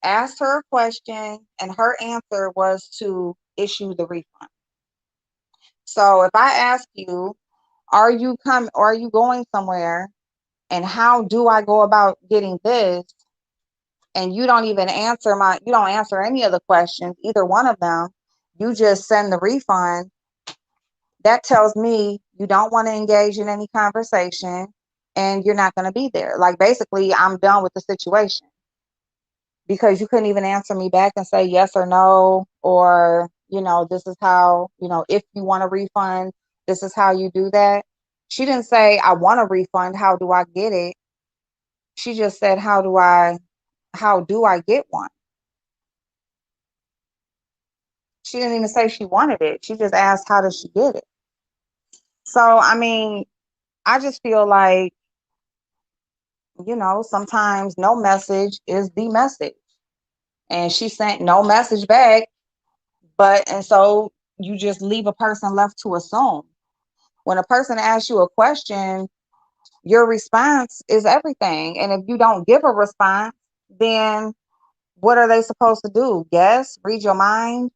asked her a question and her answer was to issue the refund. So if I ask you, are you going somewhere, and how do I go about getting this? And you don't answer any of the questions, either one of them. You just send the refund. That tells me you don't want to engage in any conversation and you're not going to be there. Like, basically, I'm done with the situation, because you couldn't even answer me back and say yes or no, or, this is how, if you want a refund, this is how you do that. She didn't say, I want a refund, how do I get it? She just said, how do I get one? She didn't even say she wanted it. She just asked, how does she get it? So, I mean, I just feel like, sometimes no message is the message. And she sent no message back. And so you just leave a person left to assume. When a person asks you a question, your response is everything. And if you don't give a response, then what are they supposed to do? Guess? Read your mind?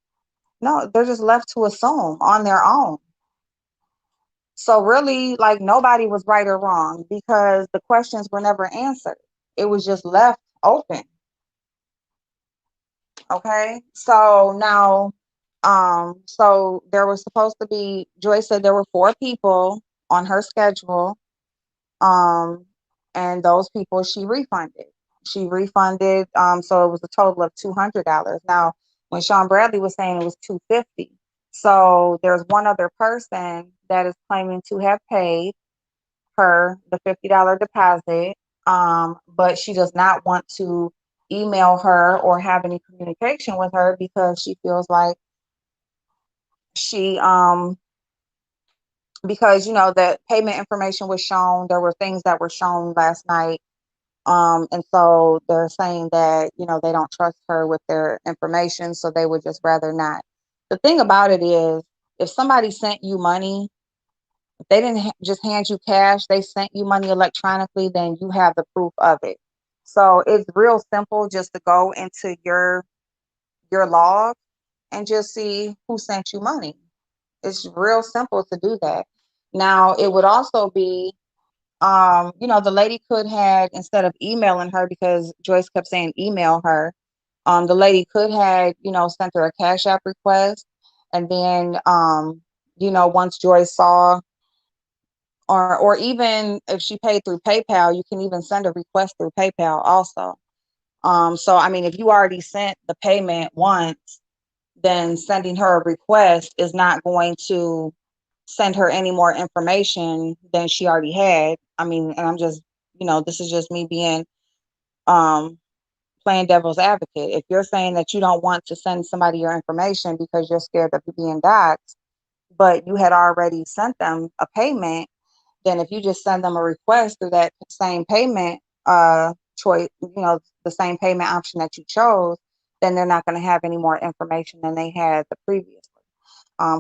No, they're just left to assume on their own. So really, like, nobody was right or wrong because the questions were never answered. It was just left open. Okay. So now, so there was supposed to be, Joy said there were 4 people on her schedule. Um, and those people she refunded. So it was a total of $200. Now, when Sean Bradley was saying it was 250, so there's one other person that is claiming to have paid her the $50 deposit, but she does not want to email her or have any communication with her because she feels like she because the payment information was shown. There were things that were shown last night. And so they're saying that, they don't trust her with their information, so they would just rather not. The thing about it is, if somebody sent you money, if they didn't just hand you cash, they sent you money electronically, then you have the proof of it. So it's real simple just to go into your log and just see who sent you money. It's real simple to do that. Now, it would also be, the lady could have, instead of emailing her, because Joyce kept saying email her, the lady could have, sent her a Cash App request. And then, once Joyce saw, or even if she paid through PayPal, you can even send a request through PayPal also. So, I mean, if you already sent the payment once, then sending her a request is not going to send her any more information than she already had. I mean, and I'm just, this is just me being um playing devil's advocate. If you're saying that you don't want to send somebody your information because you're scared of you being doxxed, but you had already sent them a payment, then if you just send them a request through that same payment choice, the same payment option that you chose, then they're not going to have any more information than they had the previously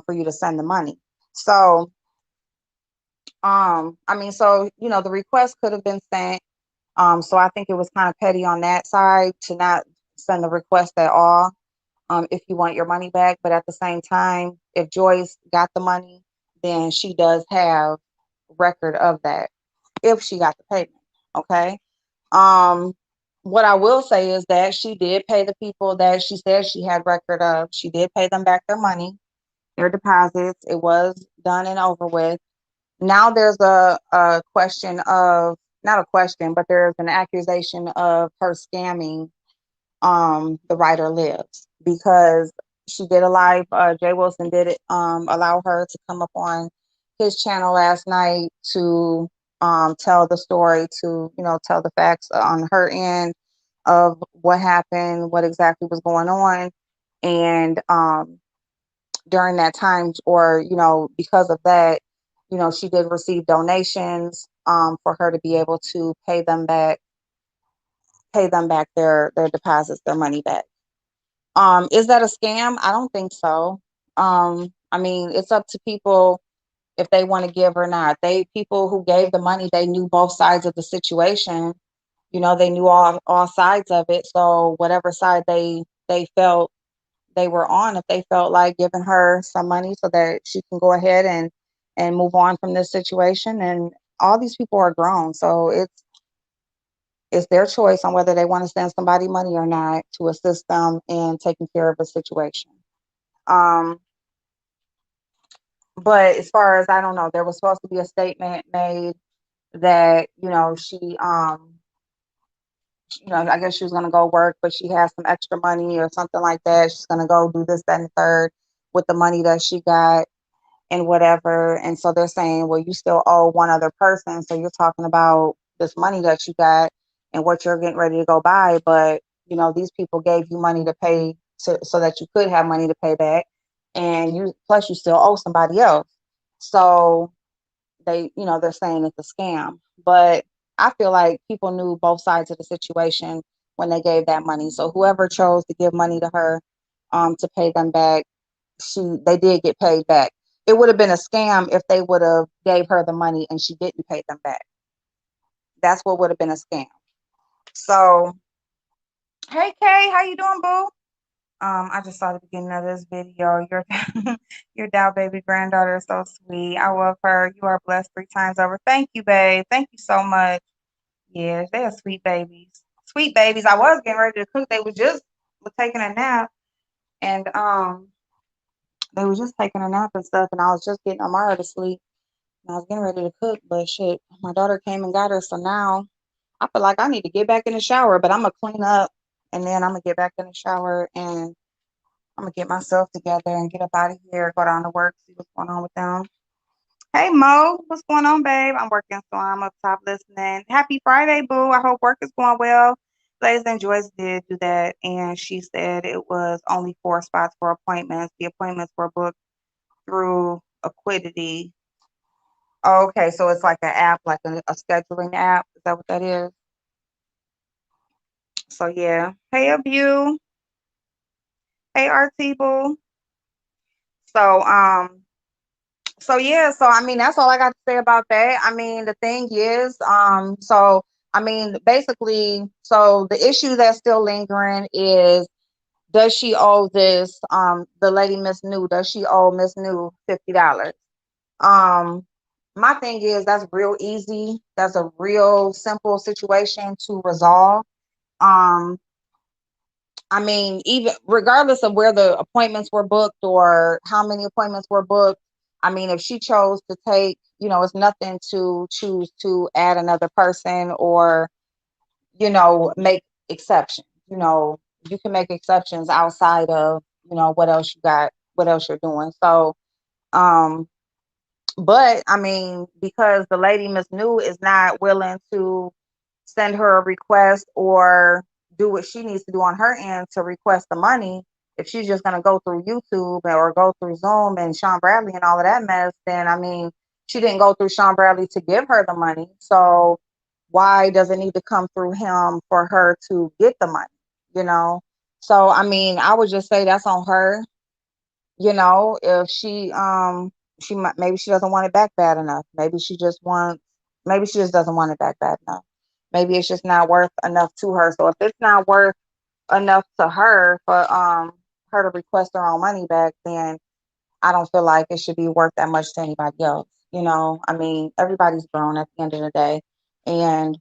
for you to send the money. So, I mean, so, the request could have been sent. So I think it was kind of petty on that side to not send the request at all, if you want your money back. But at the same time, if Joyce got the money, then she does have record of that if she got the payment. Okay. Um, what I will say is that she did pay the people that she said she had record of. She did pay them back their money, their deposits. It was done and over with. Now there's a question of, not a question, but there's an accusation of her scamming the writer lives, because she did a live. Jay Wilson did it, allow her to come up on his channel last night to tell the story, to tell the facts on her end of what happened, what exactly was going on. And during that time, or because of that, she did receive donations for her to be able to pay them back their deposits, their money back. Is that a scam? I don't think so. I mean, it's up to people if they want to give or not. People who gave the money, they knew both sides of the situation. They knew all sides of it. So whatever side they felt they were on, if they felt like giving her some money so that she can go ahead and move on from this situation, and all these people are grown, so it's their choice on whether they want to send somebody money or not to assist them in taking care of a situation. Um, but as far as, I don't know, there was supposed to be a statement made that, I guess she was going to go work, but she has some extra money or something like that. She's going to go do this, that, and the third with the money that she got and whatever. And so they're saying, well, you still owe one other person. So you're talking about this money that you got and what you're getting ready to go buy. But, these people gave you money to pay so that you could have money to pay back. And plus you still owe somebody else. So they're saying it's a scam. But I feel like people knew both sides of the situation when they gave that money. So whoever chose to give money to her to pay them back, they did get paid back. It would have been a scam if they would have gave her the money and she didn't pay them back. That's what would have been a scam. So, hey Kay, how you doing, boo? I just saw the beginning of this video. Your your Dow baby granddaughter is so sweet. I love her. You are blessed 3 times over. Thank you, babe. Thank you so much. Yeah, they are sweet babies. Sweet babies. I was getting ready to cook. They were just taking a nap, and they were just taking a nap and stuff, and I was just getting Amara to sleep. And I was getting ready to cook, but shit, my daughter came and got her. So now I feel like I need to get back in the shower, but I'm gonna clean up and then I'm gonna get back in the shower and I'm gonna get myself together and get up out of here, go down to work, see what's going on with them. Hey Mo, what's going on, babe? I'm working, so I'm up top listening. Happy Friday, boo. I hope work is going well. Ladies and Joyce did do that, and she said it was only 4 spots for appointments. The appointments were booked through Equidity. Oh, okay, so it's like an app, like a scheduling app. Is that what that is? So yeah. Hey Abu. Hey RT boo. So so yeah, so I mean that's all I got to say about that. I mean the thing is, so I mean basically, so the issue that's still lingering is, does she owe this the lady Miss New, does she owe Miss New $50? Um, my thing is that's real easy. That's a real simple situation to resolve. Um, I mean, even regardless of where the appointments were booked or how many appointments were booked, I mean, if she chose to take, it's nothing to choose to add another person or, make exceptions. You can make exceptions outside of, what else you got, what else you're doing. So, um, but I mean, because the lady Miss New is not willing to send her a request or do what she needs to do on her end to request the money, if she's just going to go through YouTube or go through Zoom and Sean Bradley and all of that mess, then I mean, she didn't go through Sean Bradley to give her the money. So why does it need to come through him for her to get the money? You know? So I mean, I would just say that's on her. If she might, maybe she doesn't want it back bad enough. Maybe she just doesn't want it back bad enough. Maybe it's just not worth enough to her. So if it's not worth enough to her for her to request her own money back, then I don't feel like it should be worth that much to anybody else. I mean, everybody's grown at the end of the day. And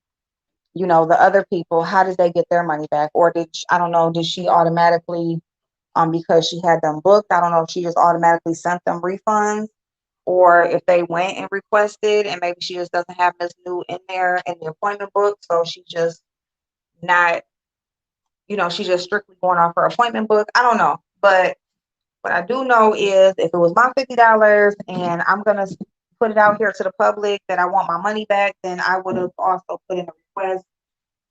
the other people, how did they get their money back? Or I don't know, did she automatically, because she had them booked, I don't know if she just automatically sent them refunds, or if they went and requested and maybe she just doesn't have Miss New in there in the appointment book. So she just not, she's just strictly going off her appointment book. I don't know. But what I do know is if it was my $50 and I'm going to put it out here to the public that I want my money back, then I would have also put in a request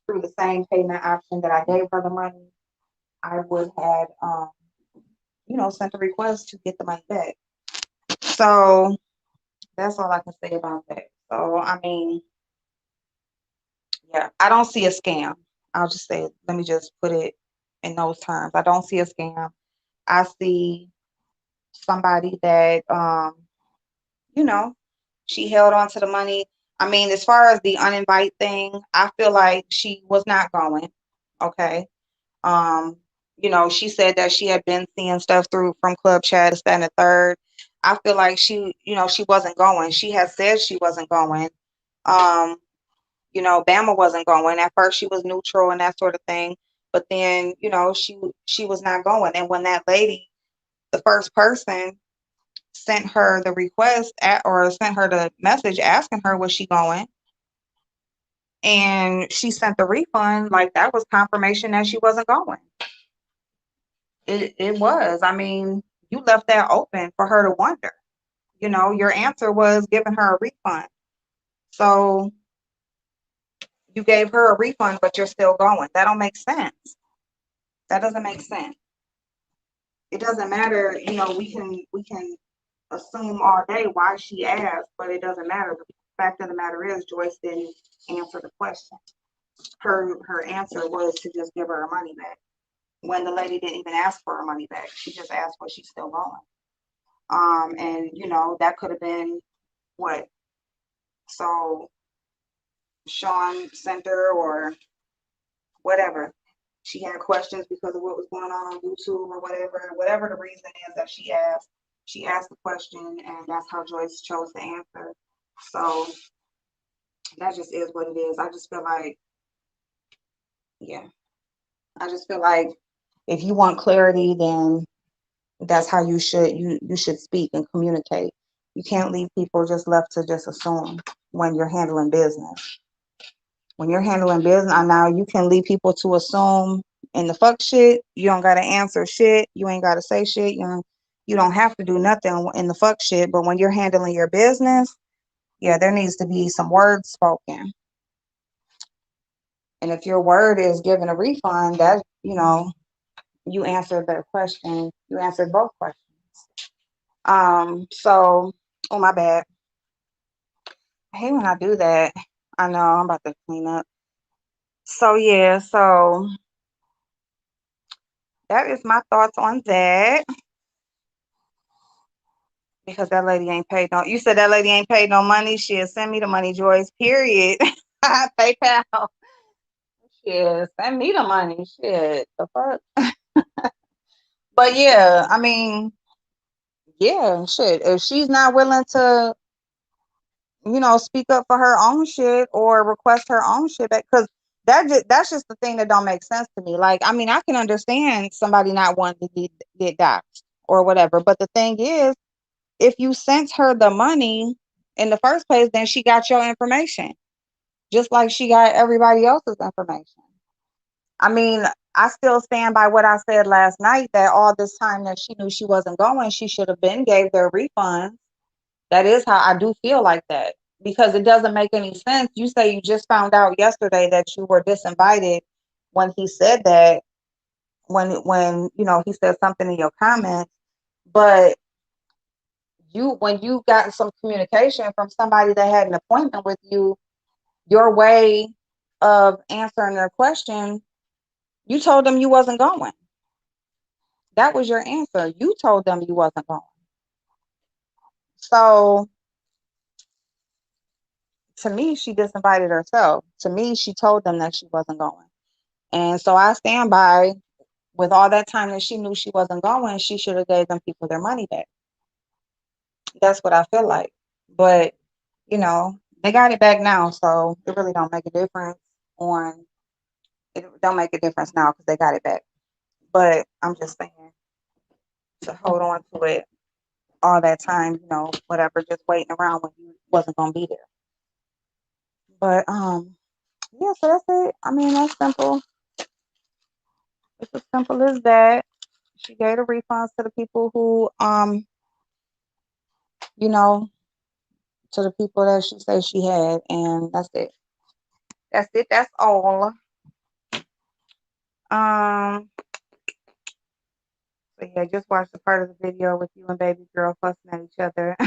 through the same payment option that I gave her the money. I would have, sent a request to get the money back. So that's all I can say about that. So, I mean, yeah, I don't see a scam. I'll just say, let me just put it in those terms. I don't see a scam. I see somebody that, you know, she held on to the money. I mean, as far as the uninvited thing, I feel like she was not going. Okay. Um, she said that she had been seeing stuff through from Club Chat, this, that, and the third. I feel like she wasn't going. She had said she wasn't going. Um, Bama wasn't going. At first she was neutral and that sort of thing. But then, she was not going. And when that lady, the first person, sent her the request or sent her the message asking her was she going, and she sent the refund, like that was confirmation that she wasn't going. It was. I mean, you left that open for her to wonder. Your answer was giving her a refund. So you gave her a refund, but you're still going. That don't make sense. That doesn't make sense. It doesn't matter, we can assume all day why she asked, but it doesn't matter. The fact of the matter is Joyce didn't answer the question. Her answer was to just give her her money back. When the lady didn't even ask for her money back. She just asked was she still going. And that could have been what? So Sean sent her or whatever. She had questions because of what was going on YouTube or whatever the reason is that she asked the question, and that's how Joyce chose to answer. So that just is what it is. I just feel like, yeah, I just feel like if you want clarity, then that's how you should speak and communicate. You can't leave people just left to just assume when you're handling business. When you're handling business, now you can leave people to assume in the fuck shit. You don't gotta answer shit. You ain't gotta say shit. You don't have to do nothing in the fuck shit. But when you're handling your business, yeah, there needs to be some words spoken. And if your word is giving a refund, that you answered the question. You answered both questions. So, oh my bad. I hate when I do that. I know I'm about to clean up. So yeah, so that is my thoughts on that. Because that lady ain't paid no. You said that lady ain't paid no money. She'll send me the money, Joyce. Period. PayPal. Shit, send me the money. Shit, the fuck. But yeah, I mean, yeah, shit. If she's not willing to, speak up for her own shit or request her own shit back, because that's just the thing that don't make sense to me. Like, I mean, I can understand somebody not wanting to get doxxed or whatever, but the thing is, if you sent her the money in the first place, then she got your information, just like she got everybody else's information. I mean, I still stand by what I said last night, that all this time that she knew she wasn't going, she should have been gave their refunds. That is how I do feel like that, because it doesn't make any sense. You say you just found out yesterday that you were disinvited when he said that, when you know he said something in your comments, but you, when you got some communication from somebody that had an appointment with you, your way of answering their question, you told them you wasn't going. That was your answer. You told them you wasn't going. So to me, she disinvited herself. To me, she told them that she wasn't going. And so I stand by, with all that time that she knew she wasn't going, she should have gave them people their money back. That's what I feel like. But, you know, they got it back now, so it really don't make a difference on, it don't make a difference now because they got it back. But I'm just saying, to hold on to it all that time, you know, whatever, just waiting around when you wasn't gonna be there. But yeah, so that's it. I mean, that's simple. It's as simple as that. She gave the refunds to the people who you know, to the people that she said she had, and that's it. That's it. That's all. Um, so yeah, just watch the part of the video with you and baby girl fussing at each other.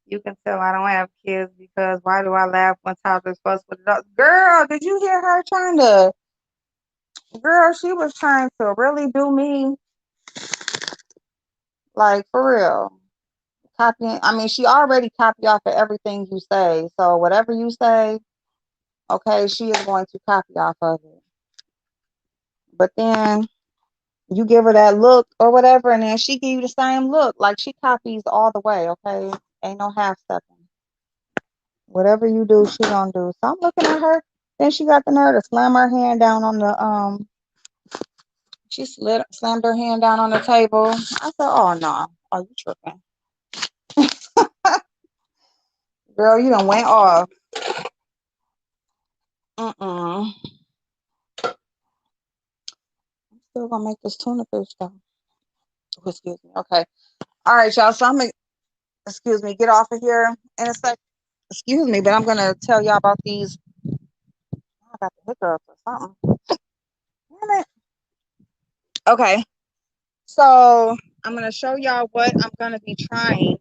You can tell I don't have kids because why do I laugh when toddlers fuss with adults? Girl, did you hear her trying to? Girl, she was trying to really do me, like, for real. Copying. I mean, she already copy off of everything you say. So whatever you say, okay, she is going to copy off of it. But then you give her that look or whatever, and then she give you the same look. Like, she copies all the way, okay? Ain't no half stepping. Whatever you do, she gonna do. So I'm looking at her. Then she got the nerve to slam her hand down on the she slammed her hand down on the table. I said, oh no. Oh, you tripping. Girl, you done went off. I'm still gonna make this tuna fish though. Oh, excuse me. Okay. All right, y'all. So I'm gonna, excuse me, get off of here in a sec. Excuse me, but I'm gonna tell y'all about these. I got the hiccups or something. Damn it. Okay. So I'm gonna show y'all what I'm gonna be trying.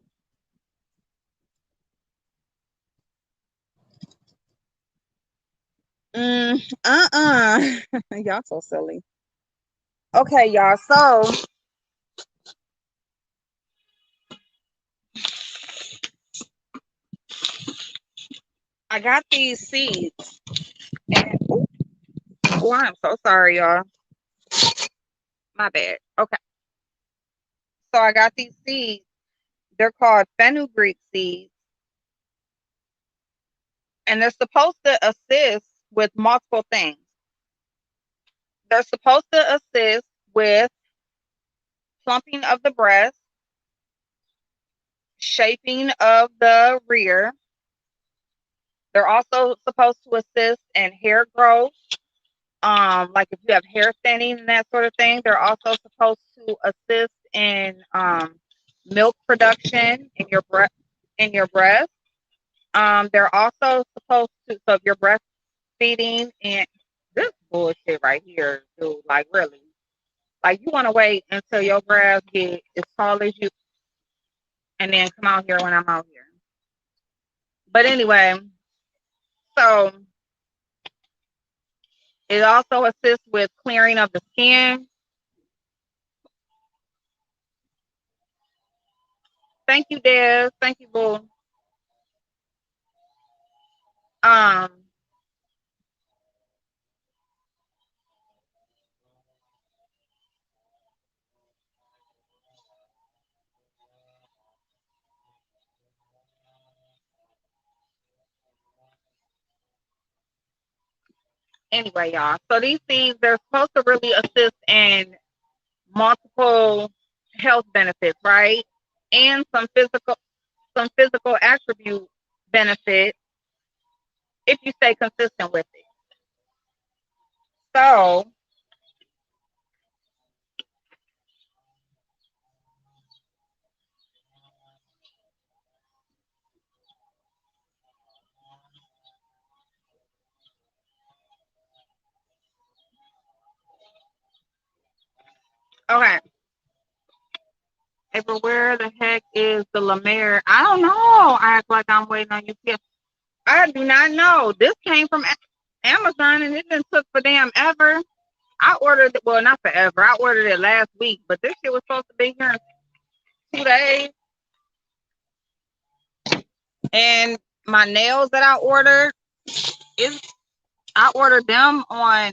Y'all so silly. Okay, y'all. So I got these seeds. And, oh, I'm so sorry, y'all. My bad. Okay. So I got these seeds. They're called fenugreek seeds. And they're supposed to assist with multiple things. They're supposed to assist with plumping of the breast, shaping of the rear. They're also supposed to assist in hair growth. Like if you have hair thinning and that sort of thing. They're also supposed to assist in milk production in your breast. They're also supposed to, so if you're breastfeeding, and this bullshit right here, dude, like really. Like you want to wait until your breasts get as tall as you, and then come out here when I'm out here. But anyway, so it also assists with clearing of the skin. Thank you, Des. Thank you, Boo. Um. Anyway, y'all. So these things, they're supposed to really assist in multiple health benefits, right? And some physical attribute benefits if you stay consistent with it. So okay, April, where the heck is the Lemire? I don't know. I act like I'm waiting on you. I do not know. This came from Amazon and it didn't took for damn ever. I ordered it, well, not forever. I ordered it last week, but this shit was supposed to be here in 2 days. And my nails that I ordered is I ordered them on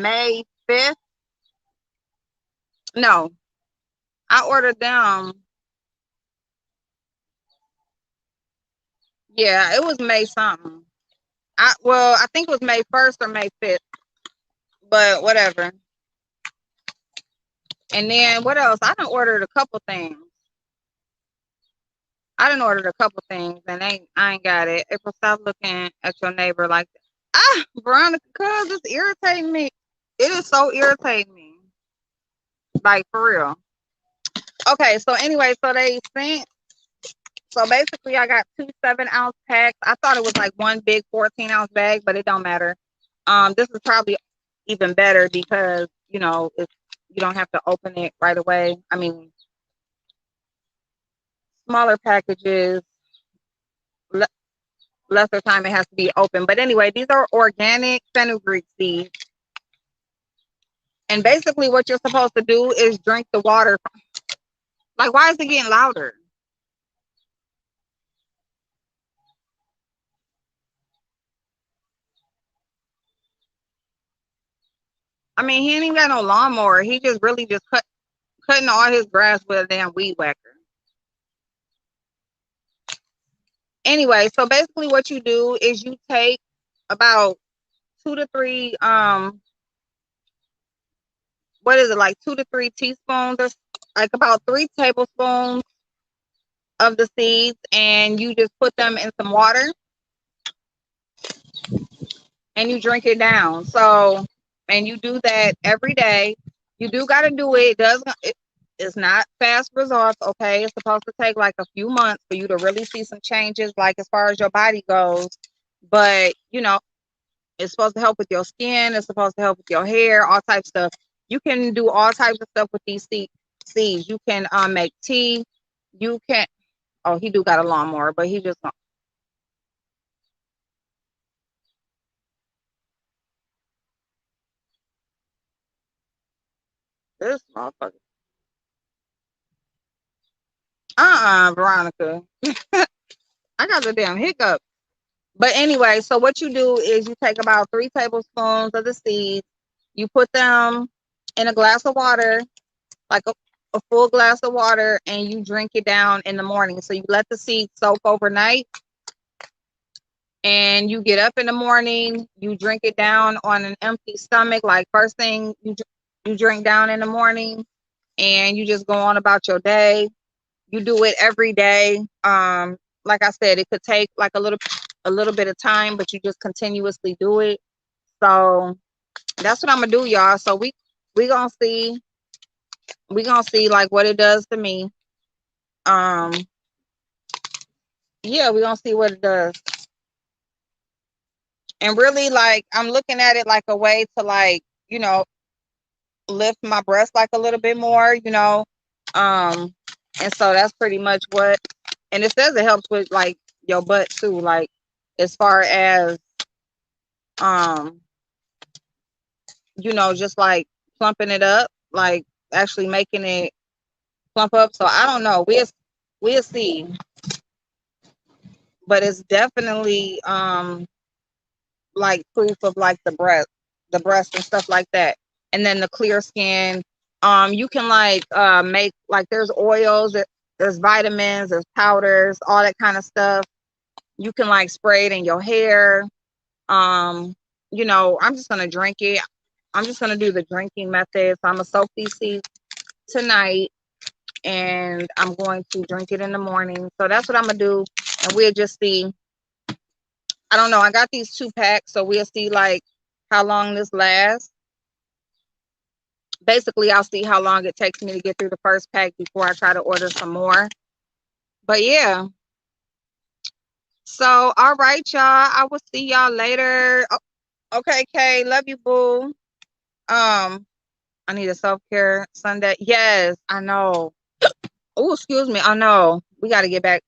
May 5th. No, I ordered them. Yeah, it was May something. I think it was May 1st or May 5th, but whatever. And then what else? I done ordered a couple things. I done ordered a couple things and I ain't got it. April, stop looking at your neighbor like that. Ah, Veronica, cuz it's irritating me. It is so irritating me. Like for real. Okay, so anyway, so basically I got 2 7-ounce packs. I thought it was like one big 14-ounce bag, but it don't matter. This is probably even better because you don't have to open it right away. I mean, smaller packages, lesser time it has to be open. But anyway, these are organic fenugreek seeds. And basically what you're supposed to do is drink the water. Like, why is it getting louder? I mean, he ain't even got no lawnmower. He just really just cutting all his grass with a damn weed whacker. Anyway, so basically what you do is you take about 2 to 3 what is it, like 2 to 3 teaspoons, or like about 3 tablespoons of the seeds, and you just put them in some water and you drink it down. So, and you do that every day. You do got to do it. It's not fast results, okay? It's supposed to take like a few months for you to really see some changes, like as far as your body goes. But, it's supposed to help with your skin. It's supposed to help with your hair, all types of stuff. You can do all types of stuff with these seeds. You can make tea. You can, oh, he do got a lawnmower, but he just, this motherfucker. Veronica. I got the damn hiccup. But anyway, so what you do is you take about 3 tablespoons of the seeds, you put them in a glass of water, like a full glass of water, and you drink it down in the morning. So you let the seeds soak overnight, and you get up in the morning, you drink it down on an empty stomach, like first thing you drink down in the morning, and you just go on about your day. You do it every day. Like I said, it could take like a little bit of time, but you just continuously do it. So that's what I'm gonna do, y'all. So we gonna see like what it does to me. Um, yeah, we gonna see what it does. And really, like, I'm looking at it like a way to, like, lift my breast like a little bit more, and so that's pretty much what. And it says it helps with like your butt too, like as far as um just like plumping it up, like actually making it plump up. So I don't know, we'll see, but it's definitely like proof of like the breast and stuff like that. And then the clear skin, you can like make, like, there's oils, there's vitamins, there's powders, all that kind of stuff. You can like spray it in your hair. I'm just gonna drink it. I'm just gonna do the drinking method. So I'm gonna soak these seeds tonight, and I'm going to drink it in the morning. So that's what I'm gonna do, and we'll just see. I don't know. I got these 2 packs, so we'll see like how long this lasts. Basically, I'll see how long it takes me to get through the first pack before I try to order some more. But yeah. So, all right, y'all. I will see y'all later. Oh, okay, Kay. Love you, boo. I need a self-care Sunday. Yes, I know. Oh, excuse me. I know. We got to get back.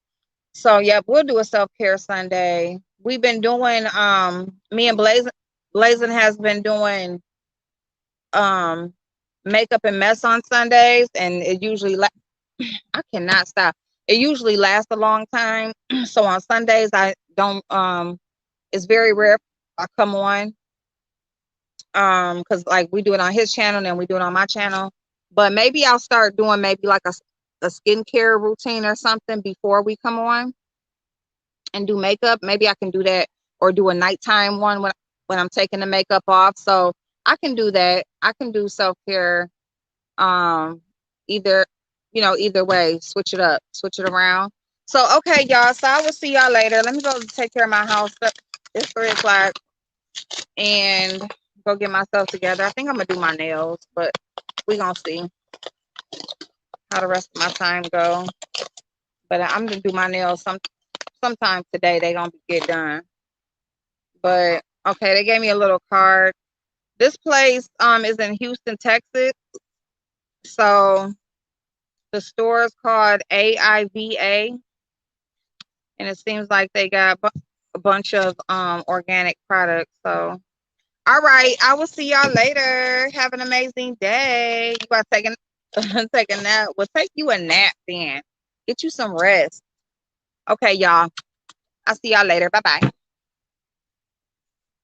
So, yep, we'll do a self-care Sunday. We've been doing, me and Blazing has been doing um makeup and mess on Sundays, and it usually I cannot stop. It usually lasts a long time. So on Sundays I don't it's very rare I come on because like we do it on his channel and then we do it on my channel. But maybe I'll start doing maybe like a skincare routine or something before we come on and do makeup. Maybe I can do that, or do a nighttime one when I'm taking the makeup off. So I can do that. I can do self-care either, either way, switch it up, switch it around. So okay, y'all, so I will see y'all later. Let me go take care of my house. It's 3 o'clock, and go get myself together. I think I'm gonna do my nails, but we gonna see how the rest of my time go. But I'm gonna do my nails sometime today. They gonna get done. But okay, they gave me a little card. This place is in Houston, Texas. So the store is called AIVA, and it seems like they got a bunch of organic products. So all right, I will see y'all later. Have an amazing day. You about to take take a nap? Well, take you a nap then. Get you some rest. Okay, y'all. I'll see y'all later. Bye bye.